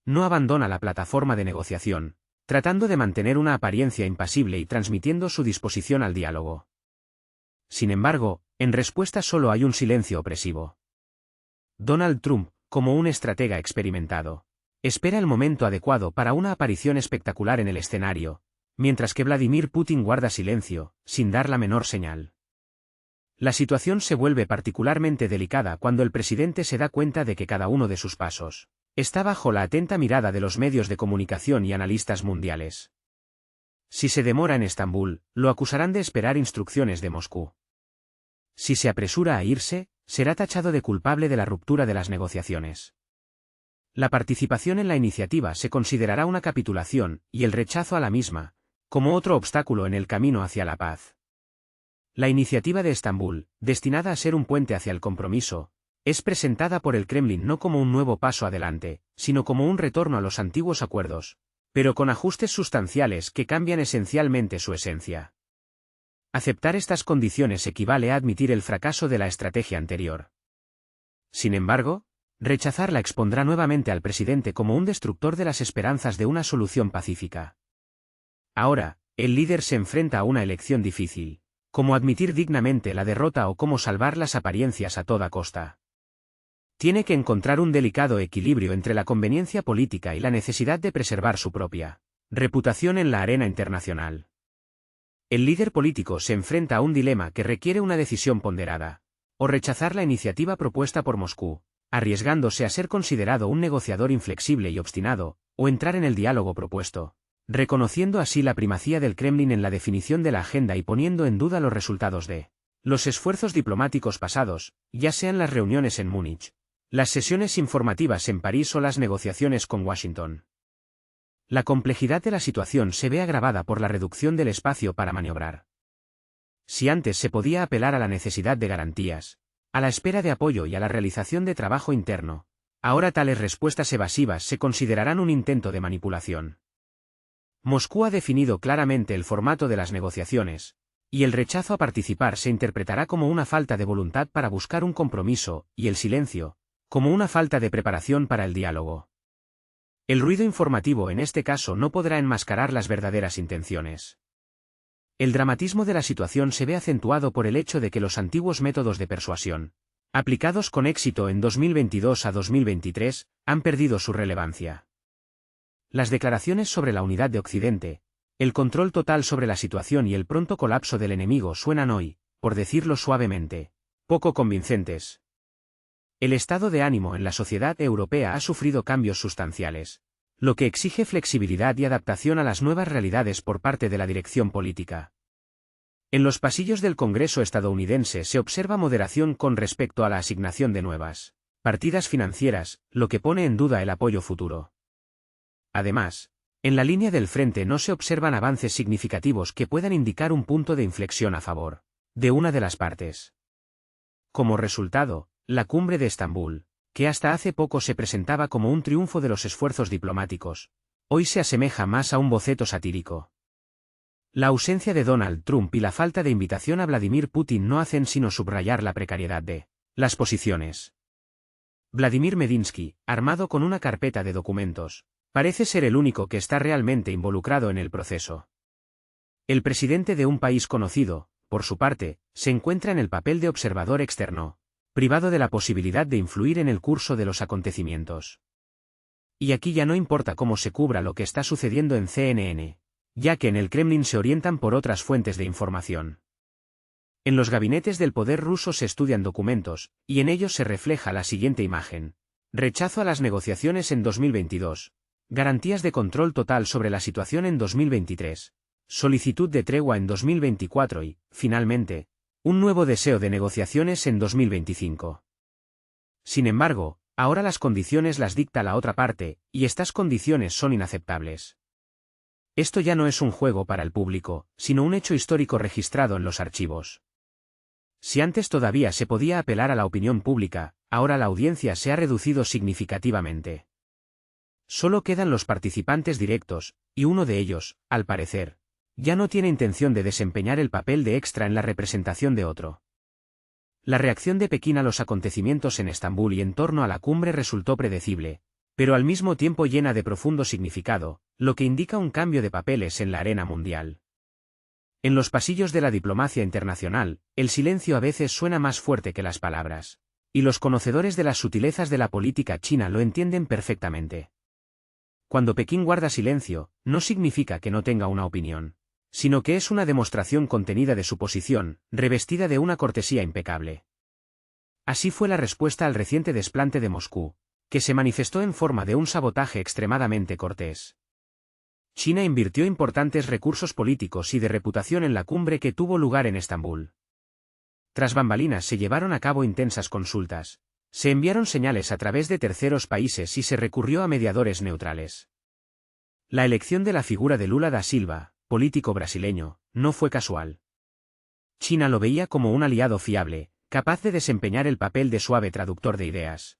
A: No abandona la plataforma de negociación, tratando de mantener una apariencia impasible y transmitiendo su disposición al diálogo. Sin embargo, en respuesta solo hay un silencio opresivo. Donald Trump, como un estratega experimentado, espera el momento adecuado para una aparición espectacular en el escenario, mientras que Vladimir Putin guarda silencio, sin dar la menor señal. La situación se vuelve particularmente delicada cuando el presidente se da cuenta de que cada uno de sus pasos está bajo la atenta mirada de los medios de comunicación y analistas mundiales. Si se demora en Estambul, lo acusarán de esperar instrucciones de Moscú. Si se apresura a irse, será tachado de culpable de la ruptura de las negociaciones. La participación en la iniciativa se considerará una capitulación, y el rechazo a la misma, como otro obstáculo en el camino hacia la paz. La iniciativa de Estambul, destinada a ser un puente hacia el compromiso, es presentada por el Kremlin no como un nuevo paso adelante, sino como un retorno a los antiguos acuerdos, pero con ajustes sustanciales que cambian esencialmente su esencia. Aceptar estas condiciones equivale a admitir el fracaso de la estrategia anterior. Sin embargo, rechazarla expondrá nuevamente al presidente como un destructor de las esperanzas de una solución pacífica. Ahora, el líder se enfrenta a una elección difícil, cómo admitir dignamente la derrota o cómo salvar las apariencias a toda costa. Tiene que encontrar un delicado equilibrio entre la conveniencia política y la necesidad de preservar su propia Reputación en la arena internacional. El líder político se enfrenta a un dilema que requiere una decisión ponderada. O rechazar la iniciativa propuesta por Moscú, arriesgándose a ser considerado un negociador inflexible y obstinado, o entrar en el diálogo propuesto, reconociendo así la primacía del Kremlin en la definición de la agenda y poniendo en duda los resultados de los esfuerzos diplomáticos pasados, ya sean las reuniones en Múnich, las sesiones informativas en París o las negociaciones con Washington. La complejidad de la situación se ve agravada por la reducción del espacio para maniobrar. Si antes se podía apelar a la necesidad de garantías, a la espera de apoyo y a la realización de trabajo interno, ahora tales respuestas evasivas se considerarán un intento de manipulación. Moscú ha definido claramente el formato de las negociaciones, y el rechazo a participar se interpretará como una falta de voluntad para buscar un compromiso, y el silencio, como una falta de preparación para el diálogo. El ruido informativo en este caso no podrá enmascarar las verdaderas intenciones. El dramatismo de la situación se ve acentuado por el hecho de que los antiguos métodos de persuasión, aplicados con éxito en 2022 a 2023, han perdido su relevancia. Las declaraciones sobre la unidad de Occidente, el control total sobre la situación y el pronto colapso del enemigo suenan hoy, por decirlo suavemente, poco convincentes. El estado de ánimo en la sociedad europea ha sufrido cambios sustanciales, lo que exige flexibilidad y adaptación a las nuevas realidades por parte de la dirección política. En los pasillos del Congreso estadounidense se observa moderación con respecto a la asignación de nuevas partidas financieras, lo que pone en duda el apoyo futuro. Además, en la línea del frente no se observan avances significativos que puedan indicar un punto de inflexión a favor de una de las partes. Como resultado, la cumbre de Estambul, que hasta hace poco se presentaba como un triunfo de los esfuerzos diplomáticos, hoy se asemeja más a un boceto satírico. La ausencia de Donald Trump y la falta de invitación a Vladimir Putin no hacen sino subrayar la precariedad de las posiciones. Vladimir Medinsky, armado con una carpeta de documentos, parece ser el único que está realmente involucrado en el proceso. El presidente de un país conocido, por su parte, se encuentra en el papel de observador externo, privado de la posibilidad de influir en el curso de los acontecimientos. Y aquí ya no importa cómo se cubra lo que está sucediendo en CNN, ya que en el Kremlin se orientan por otras fuentes de información. En los gabinetes del poder ruso se estudian documentos, y en ellos se refleja la siguiente imagen: rechazo a las negociaciones en 2022, garantías de control total sobre la situación en 2023, solicitud de tregua en 2024 y, finalmente, un nuevo deseo de negociaciones en 2025. Sin embargo, ahora las condiciones las dicta la otra parte, y estas condiciones son inaceptables. Esto ya no es un juego para el público, sino un hecho histórico registrado en los archivos. Si antes todavía se podía apelar a la opinión pública, ahora la audiencia se ha reducido significativamente. Solo quedan los participantes directos, y uno de ellos, al parecer, ya no tiene intención de desempeñar el papel de extra en la representación de otro. La reacción de Pekín a los acontecimientos en Estambul y en torno a la cumbre resultó predecible, pero al mismo tiempo llena de profundo significado, lo que indica un cambio de papeles en la arena mundial. En los pasillos de la diplomacia internacional, el silencio a veces suena más fuerte que las palabras, y los conocedores de las sutilezas de la política china lo entienden perfectamente. Cuando Pekín guarda silencio, no significa que no tenga una opinión, sino que es una demostración contenida de su posición, revestida de una cortesía impecable. Así fue la respuesta al reciente desplante de Moscú, que se manifestó en forma de un sabotaje extremadamente cortés. China invirtió importantes recursos políticos y de reputación en la cumbre que tuvo lugar en Estambul. Tras bambalinas se llevaron a cabo intensas consultas, se enviaron señales a través de terceros países y se recurrió a mediadores neutrales. La elección de la figura de Lula da Silva, político brasileño, no fue casual. China lo veía como un aliado fiable, capaz de desempeñar el papel de suave traductor de ideas.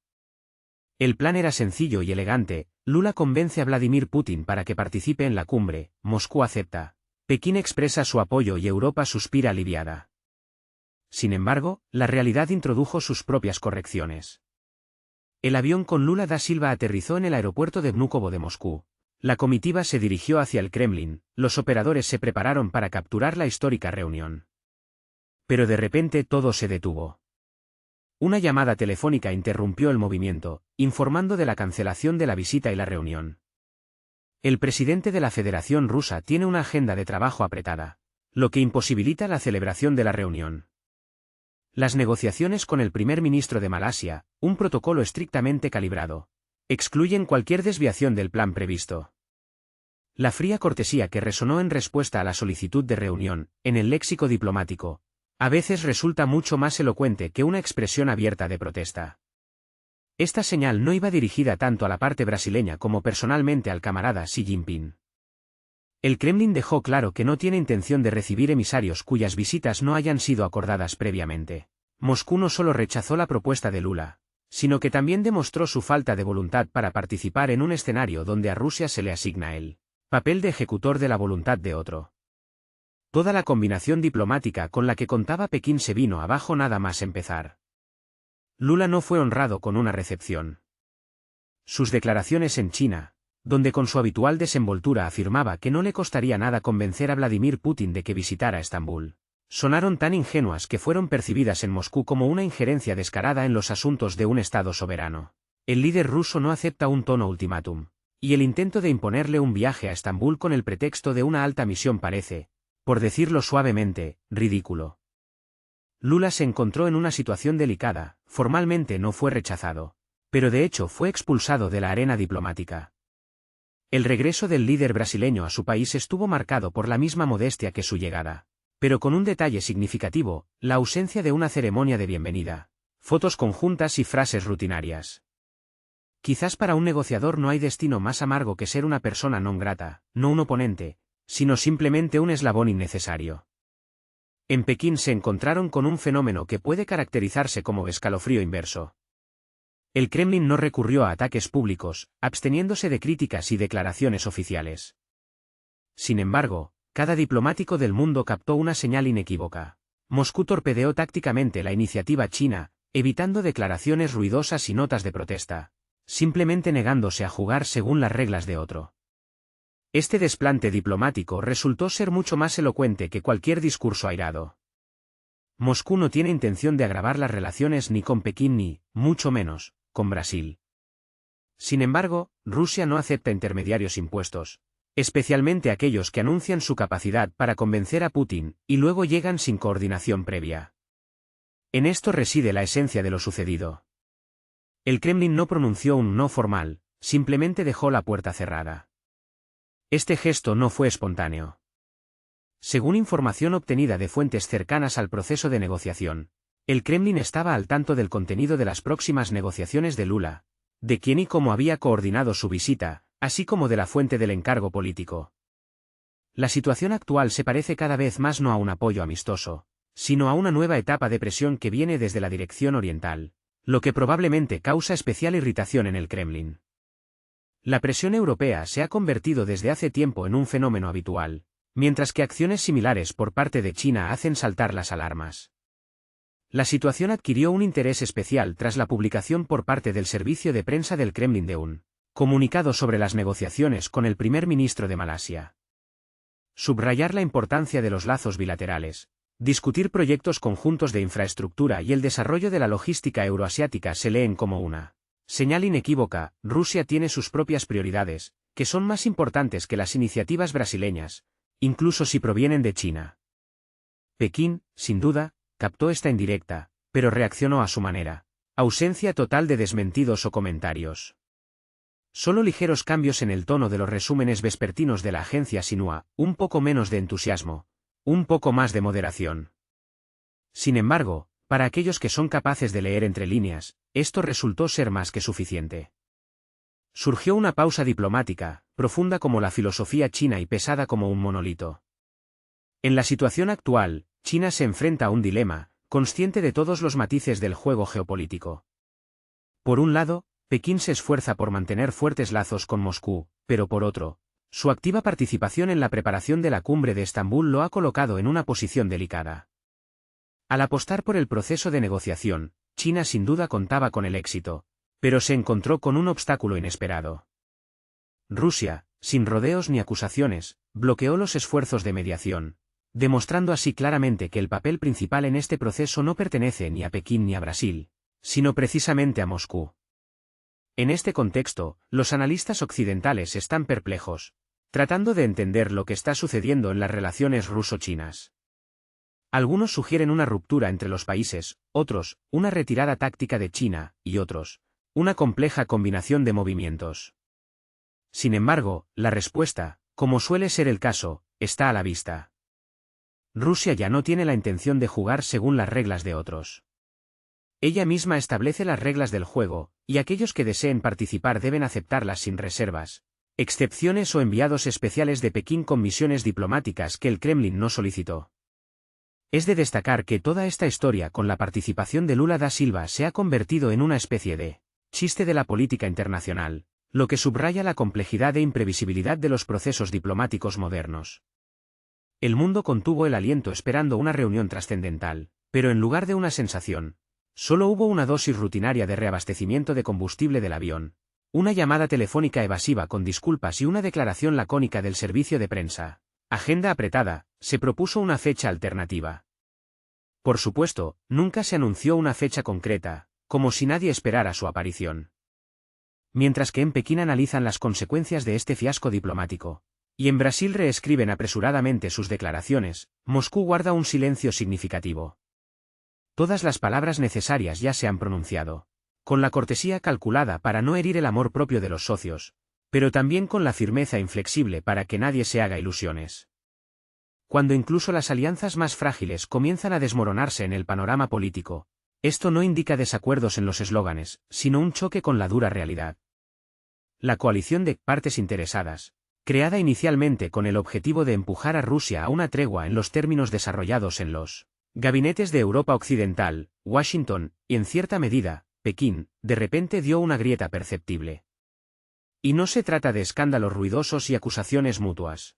A: El plan era sencillo y elegante: Lula convence a Vladimir Putin para que participe en la cumbre, Moscú acepta, Pekín expresa su apoyo y Europa suspira aliviada. Sin embargo, la realidad introdujo sus propias correcciones. El avión con Lula da Silva aterrizó en el aeropuerto de Vnukovo de Moscú. La comitiva se dirigió hacia el Kremlin, los operadores se prepararon para capturar la histórica reunión. Pero de repente todo se detuvo. Una llamada telefónica interrumpió el movimiento, informando de la cancelación de la visita y la reunión. El presidente de la Federación Rusa tiene una agenda de trabajo apretada, lo que imposibilita la celebración de la reunión. Las negociaciones con el primer ministro de Malasia, un protocolo estrictamente calibrado, excluyen cualquier desviación del plan previsto. La fría cortesía que resonó en respuesta a la solicitud de reunión, en el léxico diplomático, a veces resulta mucho más elocuente que una expresión abierta de protesta. Esta señal no iba dirigida tanto a la parte brasileña como personalmente al camarada Xi Jinping. El Kremlin dejó claro que no tiene intención de recibir emisarios cuyas visitas no hayan sido acordadas previamente. Moscú no solo rechazó la propuesta de Lula, sino que también demostró su falta de voluntad para participar en un escenario donde a Rusia se le asigna el papel de ejecutor de la voluntad de otro. Toda la combinación diplomática con la que contaba Pekín se vino abajo nada más empezar. Lula no fue honrado con una recepción. Sus declaraciones en China, donde con su habitual desenvoltura afirmaba que no le costaría nada convencer a Vladimir Putin de que visitara Estambul, sonaron tan ingenuas que fueron percibidas en Moscú como una injerencia descarada en los asuntos de un Estado soberano. El líder ruso no acepta un tono ultimátum, y el intento de imponerle un viaje a Estambul con el pretexto de una alta misión parece, por decirlo suavemente, ridículo. Lula se encontró en una situación delicada, formalmente no fue rechazado, pero de hecho fue expulsado de la arena diplomática. El regreso del líder brasileño a su país estuvo marcado por la misma modestia que su llegada, pero con un detalle significativo, la ausencia de una ceremonia de bienvenida, fotos conjuntas y frases rutinarias. Quizás para un negociador no hay destino más amargo que ser una persona non grata, no un oponente, sino simplemente un eslabón innecesario. En Pekín se encontraron con un fenómeno que puede caracterizarse como escalofrío inverso. El Kremlin no recurrió a ataques públicos, absteniéndose de críticas y declaraciones oficiales. Sin embargo, cada diplomático del mundo captó una señal inequívoca. Moscú torpedeó tácticamente la iniciativa china, evitando declaraciones ruidosas y notas de protesta, simplemente negándose a jugar según las reglas de otro. Este desplante diplomático resultó ser mucho más elocuente que cualquier discurso airado. Moscú no tiene intención de agravar las relaciones ni con Pekín ni, mucho menos, con Brasil. Sin embargo, Rusia no acepta intermediarios impuestos, especialmente aquellos que anuncian su capacidad para convencer a Putin y luego llegan sin coordinación previa. En esto reside la esencia de lo sucedido. El Kremlin no pronunció un no formal, simplemente dejó la puerta cerrada. Este gesto no fue espontáneo. Según información obtenida de fuentes cercanas al proceso de negociación, el Kremlin estaba al tanto del contenido de las próximas negociaciones de Lula, de quién y cómo había coordinado su visita, así como de la fuente del encargo político. La situación actual se parece cada vez más no a un apoyo amistoso, sino a una nueva etapa de presión que viene desde la dirección oriental, lo que probablemente causa especial irritación en el Kremlin. La presión europea se ha convertido desde hace tiempo en un fenómeno habitual, mientras que acciones similares por parte de China hacen saltar las alarmas. La situación adquirió un interés especial tras la publicación por parte del servicio de prensa del Kremlin de un comunicado sobre las negociaciones con el primer ministro de Malasia. Subrayar la importancia de los lazos bilaterales, discutir proyectos conjuntos de infraestructura y el desarrollo de la logística euroasiática se leen como una señal inequívoca. Rusia tiene sus propias prioridades, que son más importantes que las iniciativas brasileñas, incluso si provienen de China. Pekín, sin duda, captó esta indirecta, pero reaccionó a su manera. Ausencia total de desmentidos o comentarios. Solo ligeros cambios en el tono de los resúmenes vespertinos de la agencia Xinhua, un poco menos de entusiasmo, un poco más de moderación. Sin embargo, para aquellos que son capaces de leer entre líneas, esto resultó ser más que suficiente. Surgió una pausa diplomática, profunda como la filosofía china y pesada como un monolito. En la situación actual, China se enfrenta a un dilema, consciente de todos los matices del juego geopolítico. Por un lado, Pekín se esfuerza por mantener fuertes lazos con Moscú, pero por otro, su activa participación en la preparación de la cumbre de Estambul lo ha colocado en una posición delicada. Al apostar por el proceso de negociación, China sin duda contaba con el éxito, pero se encontró con un obstáculo inesperado. Rusia, sin rodeos ni acusaciones, bloqueó los esfuerzos de mediación, demostrando así claramente que el papel principal en este proceso no pertenece ni a Pekín ni a Brasil, sino precisamente a Moscú. En este contexto, los analistas occidentales están perplejos, tratando de entender lo que está sucediendo en las relaciones ruso-chinas. Algunos sugieren una ruptura entre los países, otros, una retirada táctica de China, y otros, una compleja combinación de movimientos. Sin embargo, la respuesta, como suele ser el caso, está a la vista. Rusia ya no tiene la intención de jugar según las reglas de otros. Ella misma establece las reglas del juego, y aquellos que deseen participar deben aceptarlas sin reservas, excepciones o enviados especiales de Pekín con misiones diplomáticas que el Kremlin no solicitó. Es de destacar que toda esta historia con la participación de Lula da Silva se ha convertido en una especie de chiste de la política internacional, lo que subraya la complejidad e imprevisibilidad de los procesos diplomáticos modernos. El mundo contuvo el aliento esperando una reunión trascendental, pero en lugar de una sensación, solo hubo una dosis rutinaria de reabastecimiento de combustible del avión, una llamada telefónica evasiva con disculpas y una declaración lacónica del servicio de prensa. Agenda apretada, se propuso una fecha alternativa. Por supuesto, nunca se anunció una fecha concreta, como si nadie esperara su aparición. Mientras que en Pekín analizan las consecuencias de este fiasco diplomático, y en Brasil reescriben apresuradamente sus declaraciones, Moscú guarda un silencio significativo. Todas las palabras necesarias ya se han pronunciado, con la cortesía calculada para no herir el amor propio de los socios, pero también con la firmeza inflexible para que nadie se haga ilusiones. Cuando incluso las alianzas más frágiles comienzan a desmoronarse en el panorama político, esto no indica desacuerdos en los eslóganes, sino un choque con la dura realidad. La coalición de partes interesadas, creada inicialmente con el objetivo de empujar a Rusia a una tregua en los términos desarrollados en los gabinetes de Europa Occidental, Washington, y en cierta medida, Pekín, de repente dio una grieta perceptible. Y no se trata de escándalos ruidosos y acusaciones mutuas.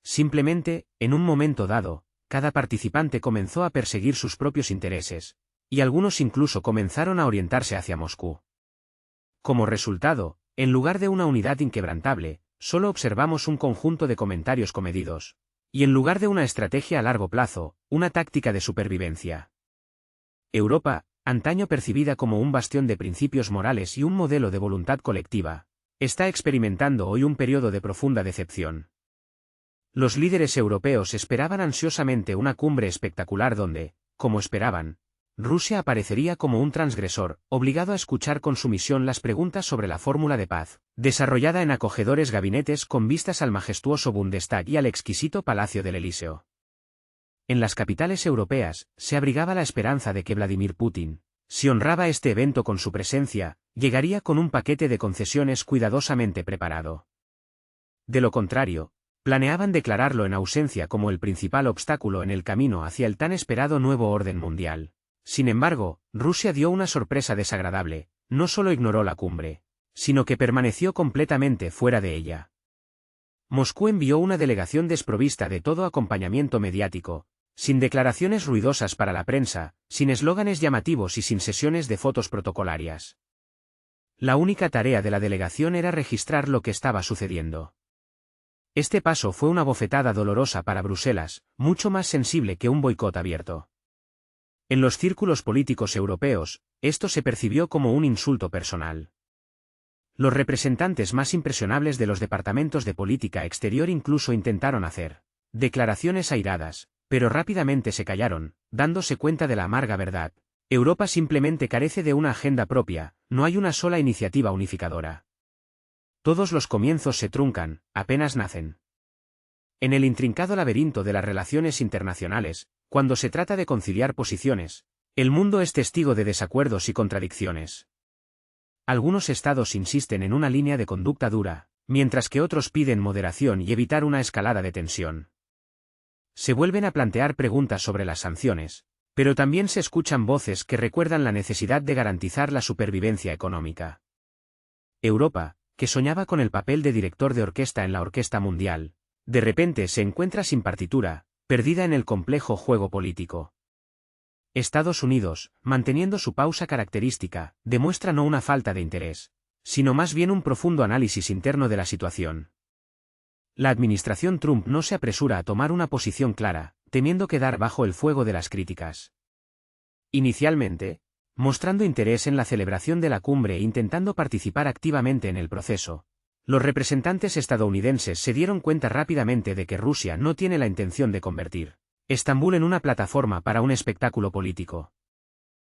A: Simplemente, en un momento dado, cada participante comenzó a perseguir sus propios intereses, y algunos incluso comenzaron a orientarse hacia Moscú. Como resultado, en lugar de una unidad inquebrantable, solo observamos un conjunto de comentarios comedidos, y en lugar de una estrategia a largo plazo, una táctica de supervivencia. Europa, antaño percibida como un bastión de principios morales y un modelo de voluntad colectiva, está experimentando hoy un periodo de profunda decepción. Los líderes europeos esperaban ansiosamente una cumbre espectacular donde, como esperaban, Rusia aparecería como un transgresor, obligado a escuchar con sumisión las preguntas sobre la fórmula de paz, desarrollada en acogedores gabinetes con vistas al majestuoso Bundestag y al exquisito Palacio del Elíseo. En las capitales europeas, se abrigaba la esperanza de que Vladimir Putin, si honraba este evento con su presencia, llegaría con un paquete de concesiones cuidadosamente preparado. De lo contrario, planeaban declararlo en ausencia como el principal obstáculo en el camino hacia el tan esperado nuevo orden mundial. Sin embargo, Rusia dio una sorpresa desagradable, no solo ignoró la cumbre, sino que permaneció completamente fuera de ella. Moscú envió una delegación desprovista de todo acompañamiento mediático, sin declaraciones ruidosas para la prensa, sin eslóganes llamativos y sin sesiones de fotos protocolarias. La única tarea de la delegación era registrar lo que estaba sucediendo. Este paso fue una bofetada dolorosa para Bruselas, mucho más sensible que un boicot abierto. En los círculos políticos europeos, esto se percibió como un insulto personal. Los representantes más impresionables de los departamentos de política exterior incluso intentaron hacer declaraciones airadas, pero rápidamente se callaron, dándose cuenta de la amarga verdad. Europa simplemente carece de una agenda propia, no hay una sola iniciativa unificadora. Todos los comienzos se truncan, apenas nacen. En el intrincado laberinto de las relaciones internacionales, cuando se trata de conciliar posiciones, el mundo es testigo de desacuerdos y contradicciones. Algunos estados insisten en una línea de conducta dura, mientras que otros piden moderación y evitar una escalada de tensión. Se vuelven a plantear preguntas sobre las sanciones, pero también se escuchan voces que recuerdan la necesidad de garantizar la supervivencia económica. Europa, que soñaba con el papel de director de orquesta en la orquesta mundial, de repente se encuentra sin partitura, perdida en el complejo juego político. Estados Unidos, manteniendo su pausa característica, demuestra no una falta de interés, sino más bien un profundo análisis interno de la situación. La administración Trump no se apresura a tomar una posición clara, temiendo quedar bajo el fuego de las críticas. Inicialmente, mostrando interés en la celebración de la cumbre e intentando participar activamente en el proceso. Los representantes estadounidenses se dieron cuenta rápidamente de que Rusia no tiene la intención de convertir Estambul en una plataforma para un espectáculo político.